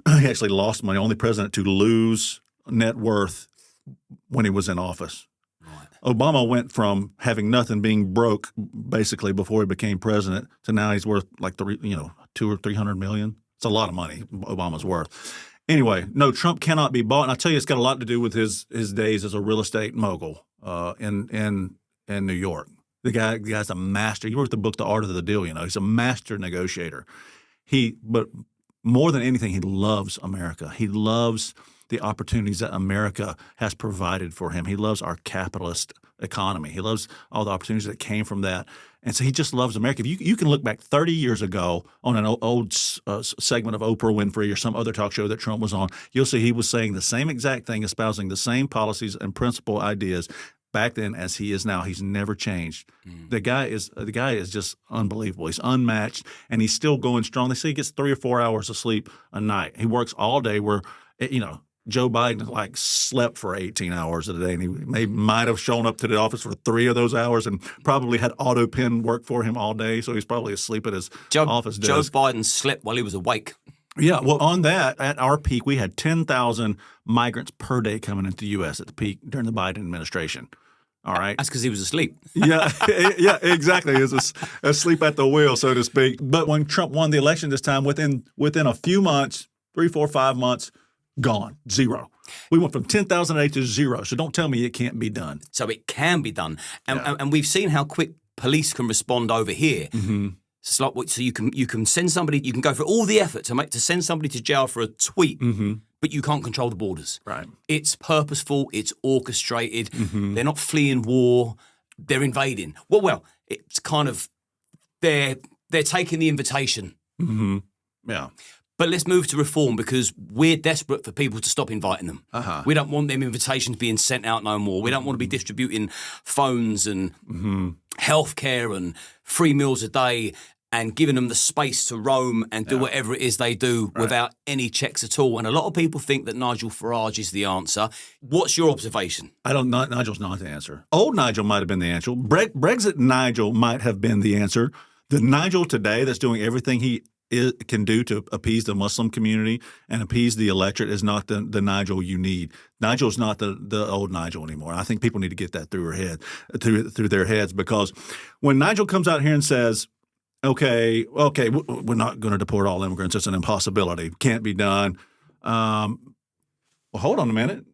He actually lost money. Only president to lose net worth when he was in office. Obama went from having nothing, being broke, basically before he became president, to now he's worth like 200 or 300 million. It's a lot of money Obama's worth. Anyway, no, Trump cannot be bought, and I tell you, it's got a lot to do with his days as a real estate mogul in New York. The guy's a master. He wrote the book The Art of the Deal. He's a master negotiator. But more than anything, he loves America. He loves the opportunities that America has provided for him. He loves our capitalist economy. He loves all the opportunities that came from that. And so he just loves America. If you can look back 30 years ago on an old segment of Oprah Winfrey or some other talk show that Trump was on, you'll see he was saying the same exact thing, espousing the same policies and principal ideas back then as he is now. He's never changed. The guy is just unbelievable. He's unmatched, and he's still going strong. They say he gets 3 or 4 hours of sleep a night. He works all day. Where Joe Biden like slept for 18 hours a day, and he might have shown up to the office for 3 of those hours, and probably had auto pen work for him all day. So he's probably asleep at his office desk. Joe Biden slept while he was awake. Yeah, well, on that, at our peak, we had 10,000 migrants per day coming into the U.S. at the peak during the Biden administration. All right. That's because he was asleep. Yeah, exactly. He was asleep at the wheel, so to speak. But when Trump won the election this time, within a few months, 3, 4, 5 months, gone, zero. We went from 10,000 a day to zero. So don't tell me it can't be done. So it can be done, and we've seen how quick police can respond over here. Mm-hmm. It's like, so you can send somebody, you can go through all the effort to send somebody to jail for a tweet, but you can't control the borders. Right. It's purposeful. It's orchestrated. Mm-hmm. They're not fleeing war. They're invading. Well, it's kind of they're taking the invitation. Mm-hmm. Yeah. But let's move to reform, because we're desperate for people to stop inviting them. Uh-huh. We don't want them invitations being sent out no more. We don't want to be distributing phones and healthcare and free meals a day and giving them the space to roam and do whatever it is they do without any checks at all. And a lot of people think that Nigel Farage is the answer. What's your observation? Nigel's not the answer. Old Nigel might have been the answer. Brexit Nigel might have been the answer. The Nigel today that's doing everything he can do to appease the Muslim community and appease the electorate is not the Nigel you need. Nigel's not the old Nigel anymore. I think people need to get that through their heads, because when Nigel comes out here and says, okay, we're not going to deport all immigrants. It's an impossibility. Can't be done. Well, hold on a minute.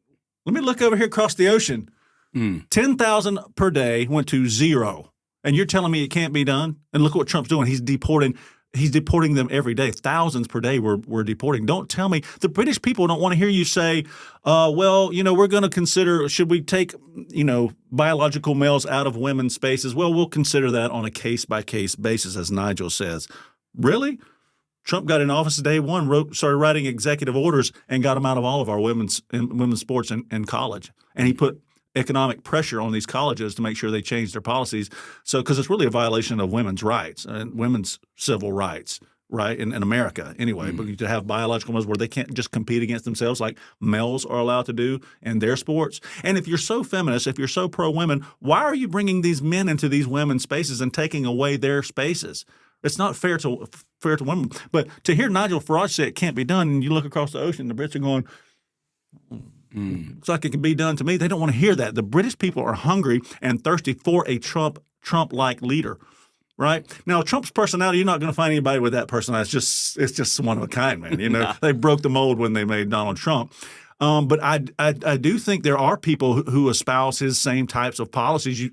Let me look over here across the ocean. 10,000 per day went to zero. And you're telling me it can't be done? And look what Trump's doing. He's deporting them every day. Thousands per day we're deporting. Don't tell me. The British people don't want to hear you say, we're going to consider, should we take, biological males out of women's spaces? Well, we'll consider that on a case-by-case basis, as Nigel says. Really? Trump got in office day one, started writing executive orders and got them out of all of our women's sports in college. And he put economic pressure on these colleges to make sure they change their policies. So, because it's really a violation of women's rights and women's civil rights, right, in America anyway. But to have biological males where they can't just compete against themselves like males are allowed to do in their sports. And if you're so feminist, if you're so pro-women, why are you bringing these men into these women's spaces and taking away their spaces? It's not fair to women. But to hear Nigel Farage say it can't be done, and you look across the ocean, the Brits are going, looks like it can be done to me. They don't want to hear that. The British people are hungry and thirsty for a Trump-like leader, right? Now, Trump's personality, you're not going to find anybody with that personality. It's just one of a kind, man. They broke the mold when they made Donald Trump. But I do think there are people who espouse his same types of policies.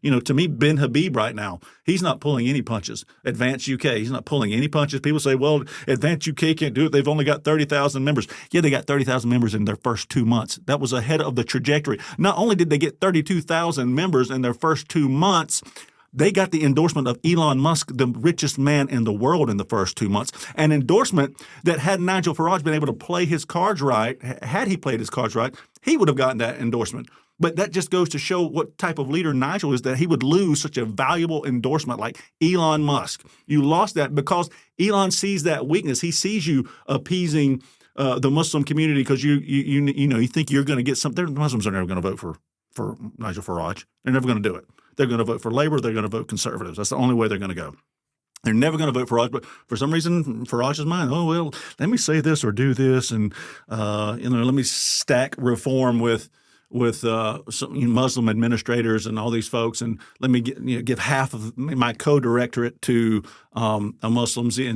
To me, Ben Habib right now, he's not pulling any punches. Advance UK, he's not pulling any punches. People say, well, Advance UK can't do it. They've only got 30,000 members. Yeah, they got 30,000 members in their first 2 months. That was ahead of the trajectory. Not only did they get 32,000 members in their first 2 months, they got the endorsement of Elon Musk, the richest man in the world, in the first 2 months. An endorsement that had Nigel Farage been able to play his cards right, had he played his cards right, he would have gotten that endorsement. But that just goes to show what type of leader Nigel is, that he would lose such a valuable endorsement like Elon Musk. You lost that because Elon sees that weakness. He sees you appeasing the Muslim community because you think you're going to get something. The Muslims are never going to vote for Nigel Farage. They're never going to do it. They're going to vote for Labor. They're going to vote Conservatives. That's the only way they're going to go. They're never going to vote for Farage, but for some reason, Farage's mind, let me say this or do this, and let me stack reform with some Muslim administrators and all these folks, and let me give half of my co-directorate to a Muslim, Zia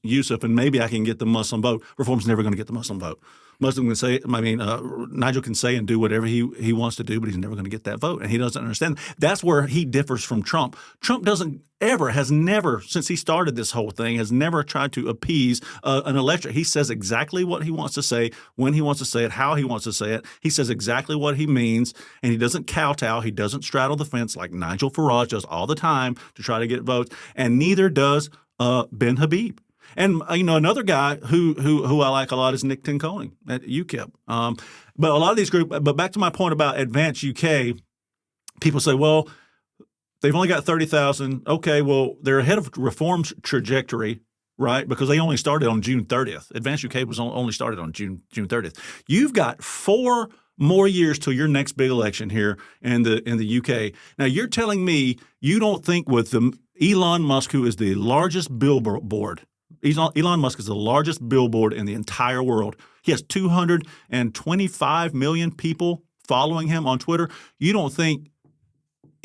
Yusuf, and maybe I can get the Muslim vote. Reform's never going to get the Muslim vote. Nigel can say and do whatever he wants to do, but he's never going to get that vote, and he doesn't understand. That's where he differs from Trump. Trump has never, since he started this whole thing, has never tried to appease an electorate. He says exactly what he wants to say, when he wants to say it, how he wants to say it. He says exactly what he means, and he doesn't kowtow. He doesn't straddle the fence like Nigel Farage does all the time to try to get votes, and neither does Ben Habib. And another guy who I like a lot is Nick Tinconi at UKIP. But a lot of these groups. But back to my point about Advance UK, people say, well, they've only got 30,000. Okay, well, they're ahead of reform's trajectory, right? Because they only started on June 30th. Advance UK was only started on June 30th. You've got 4 more years till your next big election here in the UK. Now, you're telling me you don't think with Elon Musk, who is the largest billboard, Elon Musk is the largest billboard in the entire world. He has 225 million people following him on Twitter. You don't think,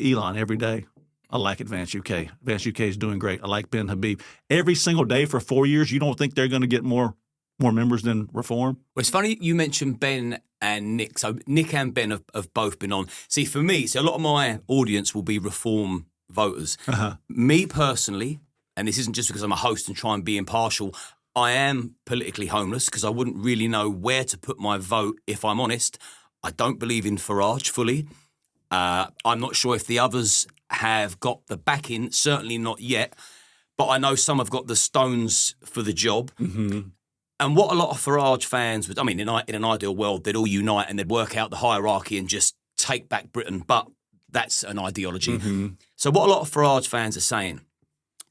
Elon, every day, I like Advance UK. Advance UK is doing great. I like Ben Habib. Every single day for 4 years, you don't think they're going to get more members than Reform? Well, it's funny you mentioned Ben and Nick. So Nick and Ben have both been on. See, for me, a lot of my audience will be Reform voters. Me personally, and this isn't just because I'm a host and try and be impartial, I am politically homeless because I wouldn't really know where to put my vote if I'm honest. I don't believe in Farage fully. I'm not sure if the others have got the backing, certainly not yet, but I know some have got the stones for the job. Mm-hmm. And what a lot of Farage fans would, I mean, in an ideal world, they'd all unite and they'd work out the hierarchy and just take back Britain, but that's an ideology. Mm-hmm. So what a lot of Farage fans are saying,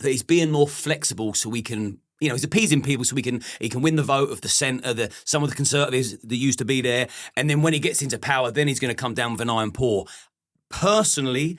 that he's being more flexible so we can, he's appeasing people so he can win the vote of the centre, some of the Conservatives that used to be there, and then when he gets into power, then he's going to come down with an iron paw. Personally,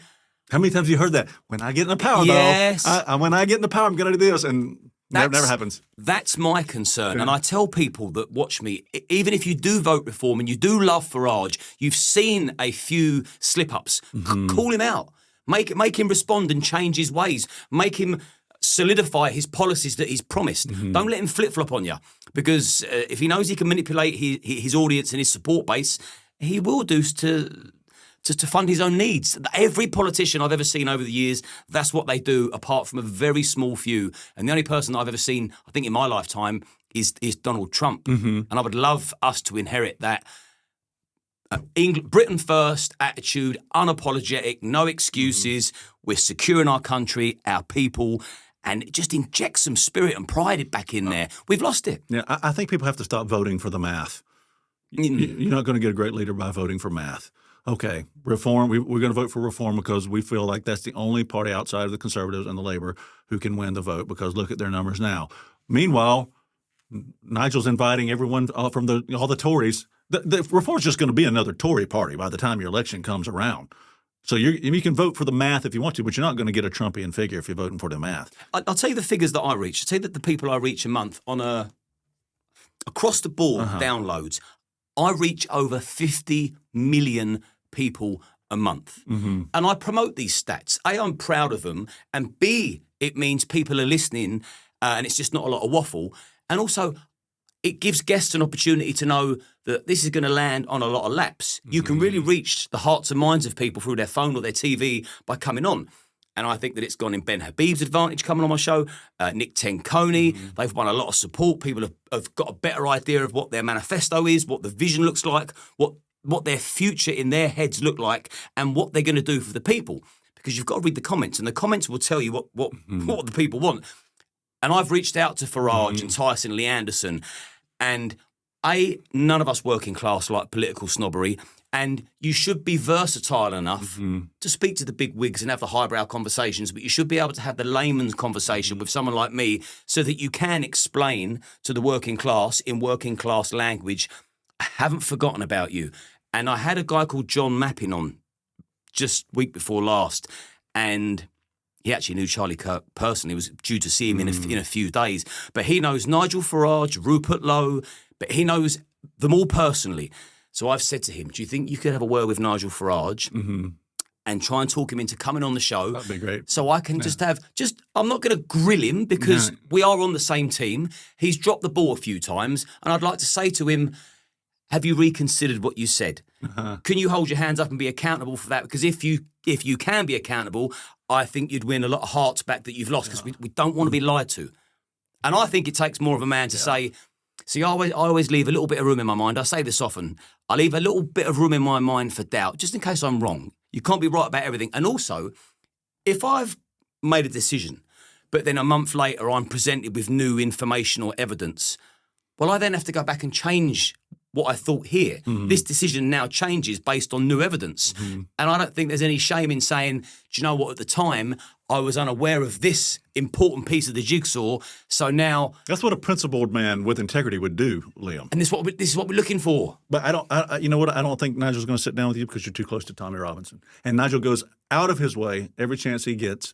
how many times have you heard that? When I get into power, yes, though, when I get into power, I'm going to do this, and never happens. That's my concern. And I tell people that watch me, even if you do vote Reform and you do love Farage, you've seen a few slip-ups. Mm-hmm. Call him out. Make him respond and change his ways. Make him solidify his policies that he's promised. Mm-hmm. Don't let him flip-flop on you. Because if he knows he can manipulate his audience and his support base, he will do to fund his own needs. Every politician I've ever seen over the years, that's what they do, apart from a very small few. And the only person I've ever seen, I think in my lifetime, is Donald Trump. Mm-hmm. And I would love us to inherit that Britain first attitude, unapologetic, no excuses. Mm-hmm. We're securing our country, our people, and just inject some spirit and pride back in there. We've lost it. Yeah, I think people have to stop voting for the math. You're not going to get a great leader by voting for math. Okay, Reform, we're going to vote for Reform because we feel like that's the only party outside of the Conservatives and the Labour who can win the vote because look at their numbers now. Meanwhile, Nigel's inviting everyone from all the Tories. The Reform's just going to be another Tory party by the time your election comes around. So you can vote for the math if you want to, but you're not going to get a Trumpian figure if you're voting for the math. I'll tell you the figures that I reach. I'll tell you that the people I reach a month on across the board downloads, I reach over 50 million people a month. Mm-hmm. And I promote these stats. A, I'm proud of them. And B, it means people are listening and it's just not a lot of waffle. And also, it gives guests an opportunity to know that this is going to land on a lot of laps. Mm-hmm. You can really reach the hearts and minds of people through their phone or their TV by coming on. And I think that it's gone in Ben Habib's advantage coming on my show. Nick Tenconi, they've won a lot of support. People have got a better idea of what their manifesto is, what the vision looks like, what their future in their heads look like, and what they're going to do for the people. Because you've got to read the comments, and the comments will tell you what the people want. And I've reached out to Farage and Tyson, Lee Anderson, and none of us working class like political snobbery. And you should be versatile enough to speak to the big wigs and have the highbrow conversations, but you should be able to have the layman's conversation with someone like me so that you can explain to the working class in working class language, I haven't forgotten about you. And I had a guy called John Mappin on just week before last, and he actually knew Charlie Kirk personally. He was due to see him in a few days. But he knows Nigel Farage, Rupert Lowe, but he knows them all personally. So I've said to him, do you think you could have a word with Nigel Farage and try and talk him into coming on the show? That'd be great. So I can I'm not going to grill him because we are on the same team. He's dropped the ball a few times. And I'd like to say to him, have you reconsidered what you said? Can you hold your hands up and be accountable for that? Because if you can be accountable, I think you'd win a lot of hearts back that you've lost because we don't want to be lied to. And I think it takes more of a man to say, see, I always leave a little bit of room in my mind. I say this often. I leave a little bit of room in my mind for doubt, just in case I'm wrong. You can't be right about everything. And also, if I've made a decision, but then a month later I'm presented with new information or evidence, well, I then have to go back and change what I thought here. This decision now changes based on new evidence. And I don't think there's any shame in saying, do you know what, at the time, I was unaware of this important piece of the jigsaw, so now... That's what a principled man with integrity would do, Liam. And this is what we're looking for. But you know what? I don't think Nigel's going to sit down with you because you're too close to Tommy Robinson. And Nigel goes out of his way every chance he gets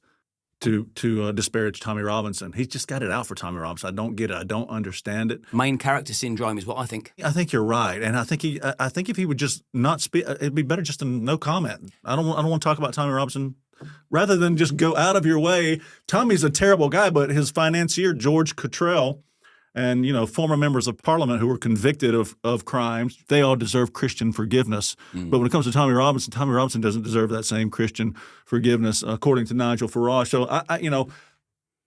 to disparage Tommy Robinson. He's just got it out for Tommy Robinson. I don't get it. I don't understand it. Main character syndrome is what I think. I think you're right, and I think if he would just not speak, it'd be better just to no comment. I don't want to talk about Tommy Robinson. Rather than just go out of your way. Tommy's a terrible guy, but his financier George Cottrell and former members of Parliament who were convicted of crimes, they all deserve Christian forgiveness. But when it comes to Tommy Robinson doesn't deserve that same Christian forgiveness, according to Nigel Farage. So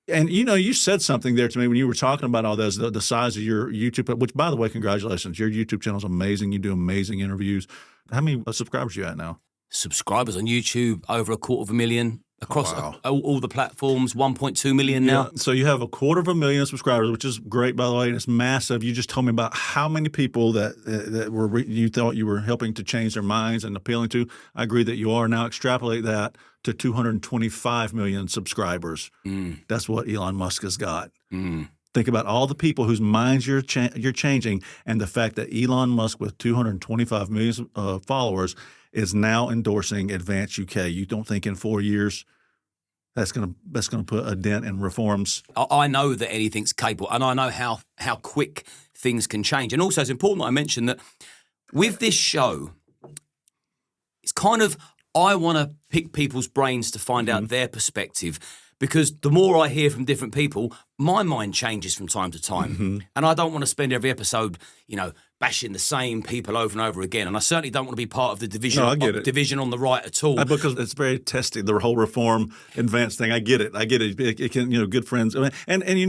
you said something there to me when you were talking about all those, the size of your YouTube, which, by the way, congratulations. Your YouTube channel is amazing. You do amazing interviews. How many subscribers are you at now? Subscribers on YouTube, over 250,000 across all the platforms, 1.2 million now. Yeah, so you have 250,000 subscribers, which is great, by the way, and it's massive. You just told me about how many people that were you thought you were helping to change their minds and appealing to. I agree that you are. Now extrapolate that to 225 million subscribers. That's what Elon Musk has got. Think about all the people whose minds you're changing, and the fact that Elon Musk, with 225 million followers, is now endorsing Advance UK. You don't think in 4 years that's going to put a dent in reforms? I know that anything's capable, and I know how quick things can change. And also, it's important that I mention that with this show, it's kind of, I want to pick people's brains to find out their perspective, because the more I hear from different people, my mind changes from time to time. And I don't want to spend every episode, bashing the same people over and over again. And I certainly don't want to be part of the division on the right at all. Because it's very testy, the whole reform advance thing. I get it. It can, good friends. And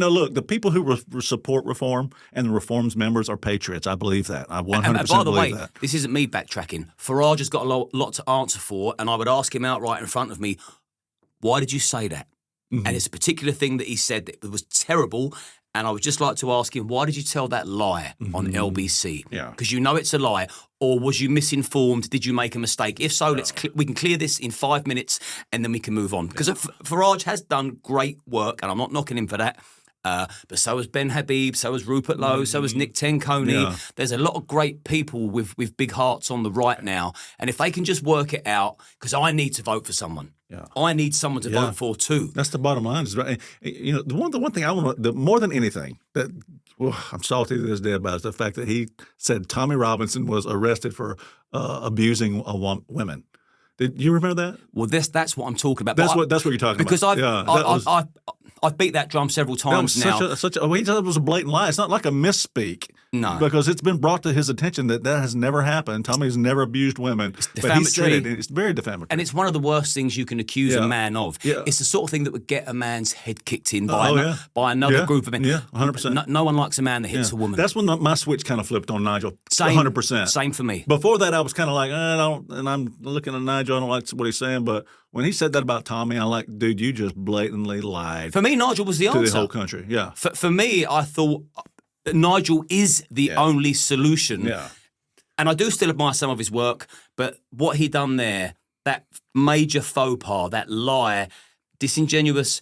look, the people who support reform and the reforms members are patriots. I believe that. I 100% believe that. By the way, this isn't me backtracking. Farage has got a lot to answer for, and I would ask him outright in front of me, why did you say that? And it's a particular thing that he said that was terrible, and I would just like to ask him, why did you tell that lie on LBC? Yeah. Because it's a lie. Or was you misinformed? Did you make a mistake? If so, we can clear this in 5 minutes, and then we can move on. Because Farage has done great work, and I'm not knocking him for that. But so has Ben Habib, so has Rupert Lowe, so has Nick Tenconi. Yeah. There's a lot of great people with big hearts on the right now. And if they can just work it out, because I need to vote for someone. Yeah. I need someone to vote for too. That's the bottom line. The one thing I want to, more than anything, that I'm salty to this day about is the fact that he said Tommy Robinson was arrested for abusing women. Did you remember that? Well, that's what I'm talking about. That's what you're talking because about. I've beat that drum several times he now. Said it was a blatant lie. It's not like a misspeak. No. Because it's been brought to his attention that has never happened. Tommy's never abused women. It's defamatory. But he said it. It's very defamatory. And it's one of the worst things you can accuse a man of. Yeah. It's the sort of thing that would get a man's head kicked in by another group of men. Yeah, 100%. No one likes a man that hits a woman. That's when my switch kind of flipped on Nigel. Same, 100%. Same for me. Before that, I was kind of like, and I'm looking at Nigel, I don't like what he's saying, but when he said that about Tommy, I'm like, dude, you just blatantly lied. For me, Nigel was the answer. To the whole country, yeah. For me, I thought that Nigel is the only solution. Yeah. And I do still admire some of his work, but what he done there, that major faux pas, that lie, disingenuous,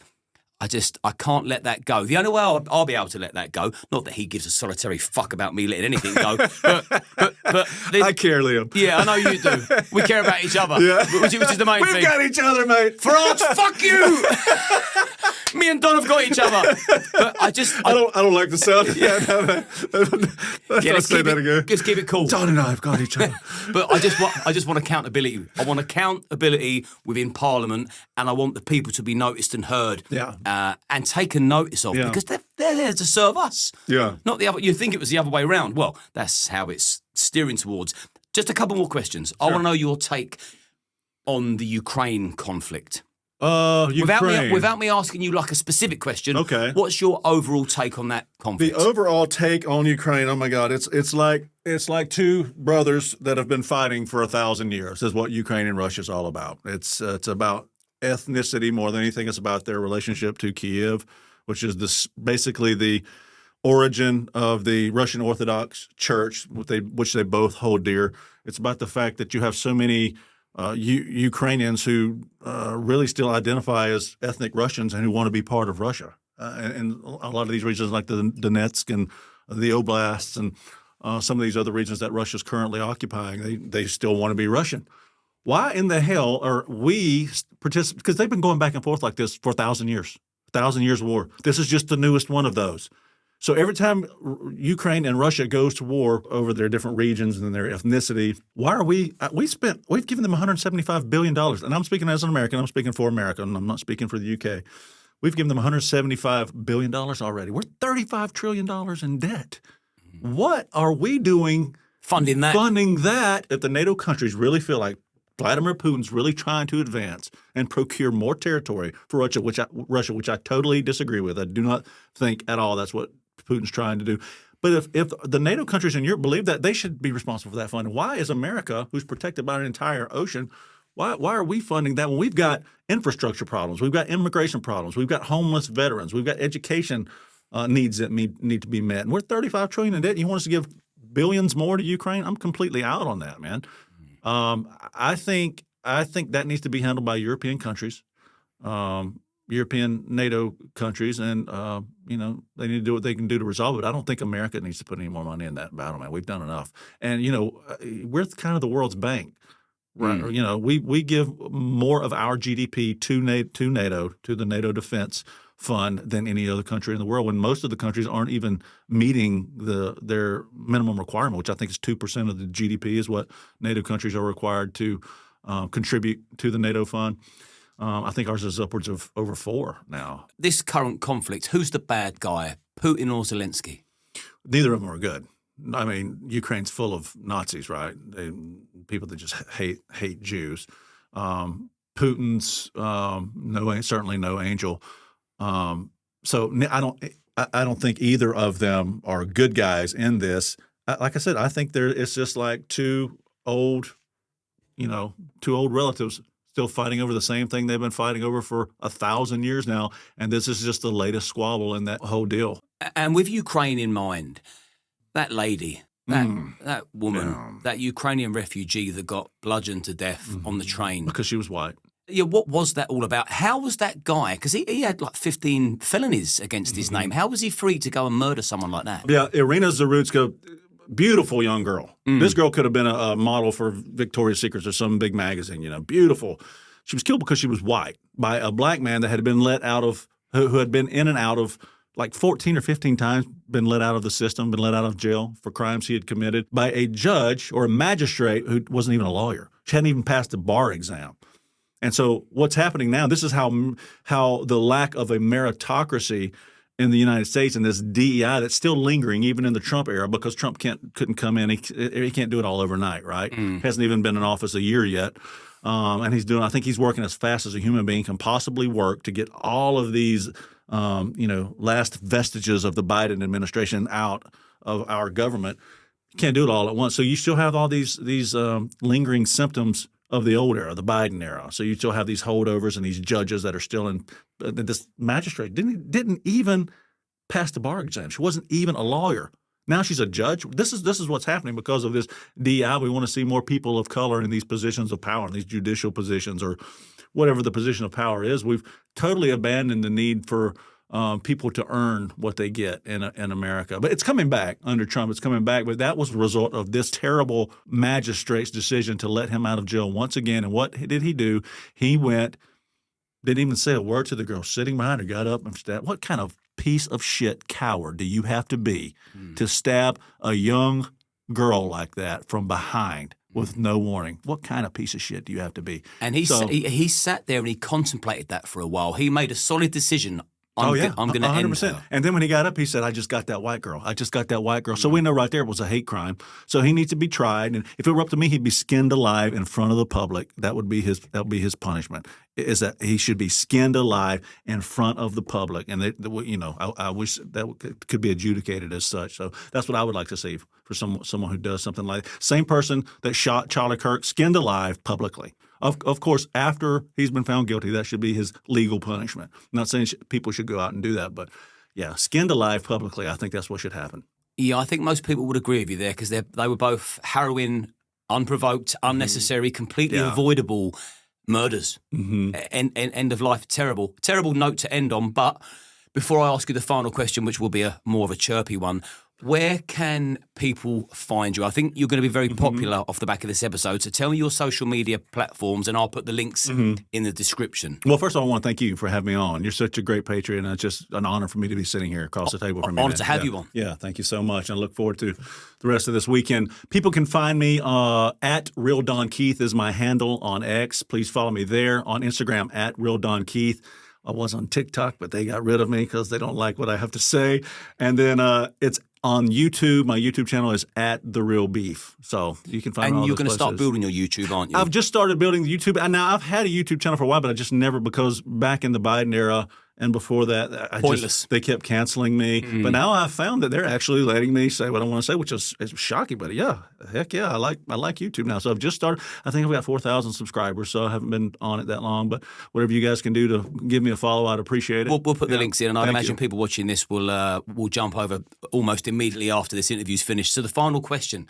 I can't let that go. The only way I'll be able to let that go, not that he gives a solitary fuck about me letting anything go, but I care, Liam. Yeah, I know you do. We care about each other, which is the main thing. We've got each other, mate. Farage, fuck you! Me and Don have got each other. But I don't like the sound. Let's say that again. Just keep it cool. Don and I have got each other. But I just want accountability. I want accountability within Parliament, and I want the people to be noticed and heard. Yeah. And taken notice of, because they're there to serve us. Yeah. Not the other. You think it was the other way around. Well, that's how it's steering towards. Just a couple more questions. Sure. I want to know your take on the Ukraine conflict. Ukraine. Without me asking you like a specific question. Okay. What's your overall take on that conflict? The overall take on Ukraine. Oh my God, it's like two brothers that have been fighting for 1,000 years. Is what Ukraine and Russia is all about. It's about ethnicity more than anything. It's about their relationship to Kiev, which is basically origin of the Russian Orthodox Church, which they both hold dear. It's about the fact that you have so many Ukrainians who really still identify as ethnic Russians and who want to be part of Russia. And a lot of these regions like the Donetsk and the Oblasts and some of these other regions that Russia's currently occupying, they still want to be Russian. Why in the hell are we participating? Because they've been going back and forth like this for 1,000 years, 1,000 years of war. This is just the newest one of those. So every time Ukraine and Russia goes to war over their different regions and their ethnicity, why are we've given them $175 billion. And I'm speaking as an American. I'm speaking for America, and I'm not speaking for the UK. We've given them $175 billion already. We're $35 trillion in debt. What are we doing funding that if the NATO countries really feel like Vladimir Putin's really trying to advance and procure more territory for Russia, which I totally disagree with. I do not think at all that's what Putin's trying to do. But if the NATO countries in Europe believe that, they should be responsible for that funding. Why is America, who's protected by an entire ocean, why are we funding that when we've got infrastructure problems, we've got immigration problems, we've got homeless veterans, we've got education needs that need to be met, and we're $35 trillion in debt? And you want us to give billions more to Ukraine? I'm completely out on that, man. I think that needs to be handled by European countries, European NATO countries, and they need to do what they can do to resolve it. I don't think America needs to put any more money in that battle, man. We've done enough, and we're kind of the world's bank, right? We give more of our GDP to NATO, to the NATO defense fund than any other country in the world, when most of the countries aren't even meeting their minimum requirement, which I think is 2% of the GDP is what NATO countries are required to contribute to the NATO fund. I think ours is upwards of over 4 now. This current conflict, who's the bad guy, Putin or Zelensky? Neither of them are good. I mean, Ukraine's full of Nazis, right? People that just hate Jews. Putin's certainly no angel. So I don't think either of them are good guys in this. Like I said, I think it's just like two old relatives still fighting over the same thing they've been fighting over for 1,000 years now, and this is just the latest squabble in that whole deal. And with Ukraine in mind, that lady, that woman, that Ukrainian refugee that got bludgeoned to death on the train because she was white. Yeah, what was that all about? How was that guy? Because he had like 15 felonies against his name. How was he free to go and murder someone like that? Yeah, Irina Zarutska, beautiful young girl. This girl could have been a model for Victoria's Secret or some big magazine, beautiful. She was killed because she was white by a black man that had been let out of, who had been in and out of like 14 or 15 times, been let out of the system, been let out of jail for crimes he had committed by a judge or a magistrate who wasn't even a lawyer. She hadn't even passed the bar exam. And so what's happening now, this is how the lack of a meritocracy in the United States and this DEI that's still lingering even in the Trump era, because Trump couldn't come in. He can't do it all overnight, right? Hasn't even been in office a year yet. And I think he's working as fast as a human being can possibly work to get all of these, last vestiges of the Biden administration out of our government. You can't do it all at once. So you still have all these lingering symptoms of the old era, the Biden era. So you still have these holdovers and these judges that are still in. This magistrate didn't even pass the bar exam. She wasn't even a lawyer. Now she's a judge. This is what's happening because of this DEI. We want to see more people of color in these positions of power, in these judicial positions, or whatever the position of power is. We've totally abandoned the need for people to earn what they get in America. But it's coming back under Trump. It's coming back. But that was a result of this terrible magistrate's decision to let him out of jail once again. And what did he do? He went, didn't even say a word to the girl sitting behind her, got up and stabbed. What kind of piece of shit coward do you have to be to stab a young girl like that from behind with no warning? What kind of piece of shit do you have to be? And he sat there and he contemplated that for a while. He made a solid decision. I'm going to end her. And then when he got up, he said, I just got that white girl. So we know right there it was a hate crime. So he needs to be tried. And if it were up to me, he'd be skinned alive in front of the public. That would be his punishment, is that he should be skinned alive in front of the public. And I wish that could be adjudicated as such. So that's what I would like to see for someone who does something like that. Same person that shot Charlie Kirk, skinned alive publicly. Of course, after he's been found guilty, that should be his legal punishment. I'm not saying people should go out and do that, but yeah, skinned alive publicly. I think that's what should happen. Yeah, I think most people would agree with you there because they were both harrowing, unprovoked, unnecessary, completely avoidable murders. End of life, terrible note to end on. But before I ask you the final question, which will be more of a chirpy one, where can people find you? I think you're going to be very popular off the back of this episode. So tell me your social media platforms and I'll put the links in the description. Well, first of all, I want to thank you for having me on. You're such a great patriot, and it's just an honor for me to be sitting here across the table from you. Honor to have you on. Yeah, thank you so much. I look forward to the rest of this weekend. People can find me at Real Don Keith is my handle on X. Please follow me there. On Instagram at Real Don Keith. I was on TikTok, but they got rid of me because they don't like what I have to say. And then it's on YouTube. My YouTube channel is at The Real Beef. So you can find me all those places. And you're going to start building your YouTube, aren't you? I've just started building the YouTube. And now I've had a YouTube channel for a while, but I just never, because back in the Biden era and before that, they kept canceling me. But now I've found that they're actually letting me say what I want to say, which is shocking. But yeah, heck yeah, I like YouTube now. So I've just started. I think I've got 4,000 subscribers, so I haven't been on it that long. But whatever you guys can do to give me a follow, I'd appreciate it. We'll put the links in, and I imagine people watching this will jump over almost immediately after this interview's finished. So the final question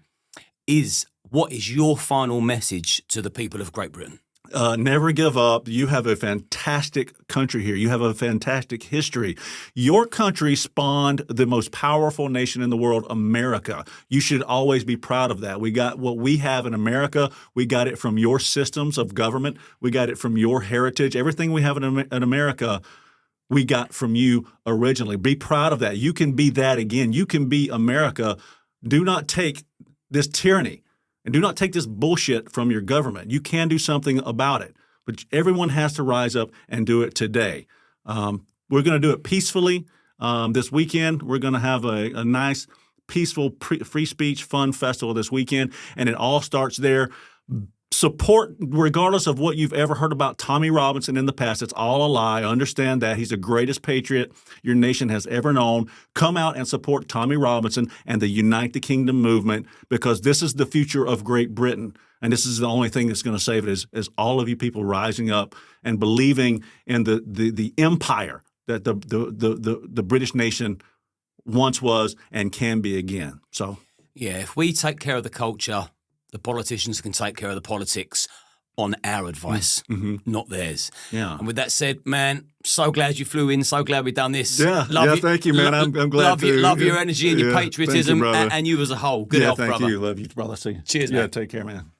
is, what is your final message to the people of Great Britain? Never give up. You have a fantastic country here. You have a fantastic history. Your country spawned the most powerful nation in the world, America. You should always be proud of that. We got what we have in America. We got it from your systems of government. We got it from your heritage. Everything we have in America, we got from you originally. Be proud of that. You can be that again. You can be America. Do not take this tyranny. And do not take this bullshit from your government. You can do something about it. But everyone has to rise up and do it today. We're going to do it peacefully. This weekend, we're going to have a nice, peaceful, free speech, fun festival this weekend. And it all starts there. Support, regardless of what you've ever heard about Tommy Robinson in the past. It's all a lie. Understand that. He's the greatest patriot your nation has ever known. Come out and support Tommy Robinson and the Unite the Kingdom movement, because this is the future of Great Britain. And this is the only thing that's going to save it is all of you people rising up and believing in the empire that the British nation once was and can be again. So, yeah, if we take care of the culture, the politicians can take care of the politics on our advice, not theirs. Yeah. And with that said, man, so glad you flew in. So glad we've done this. Yeah, thank you, man. I'm glad to. Love your energy and your patriotism, and you as a whole. Good health, brother. Thank you. Love you, brother. See you. Cheers, man. Yeah, take care, man.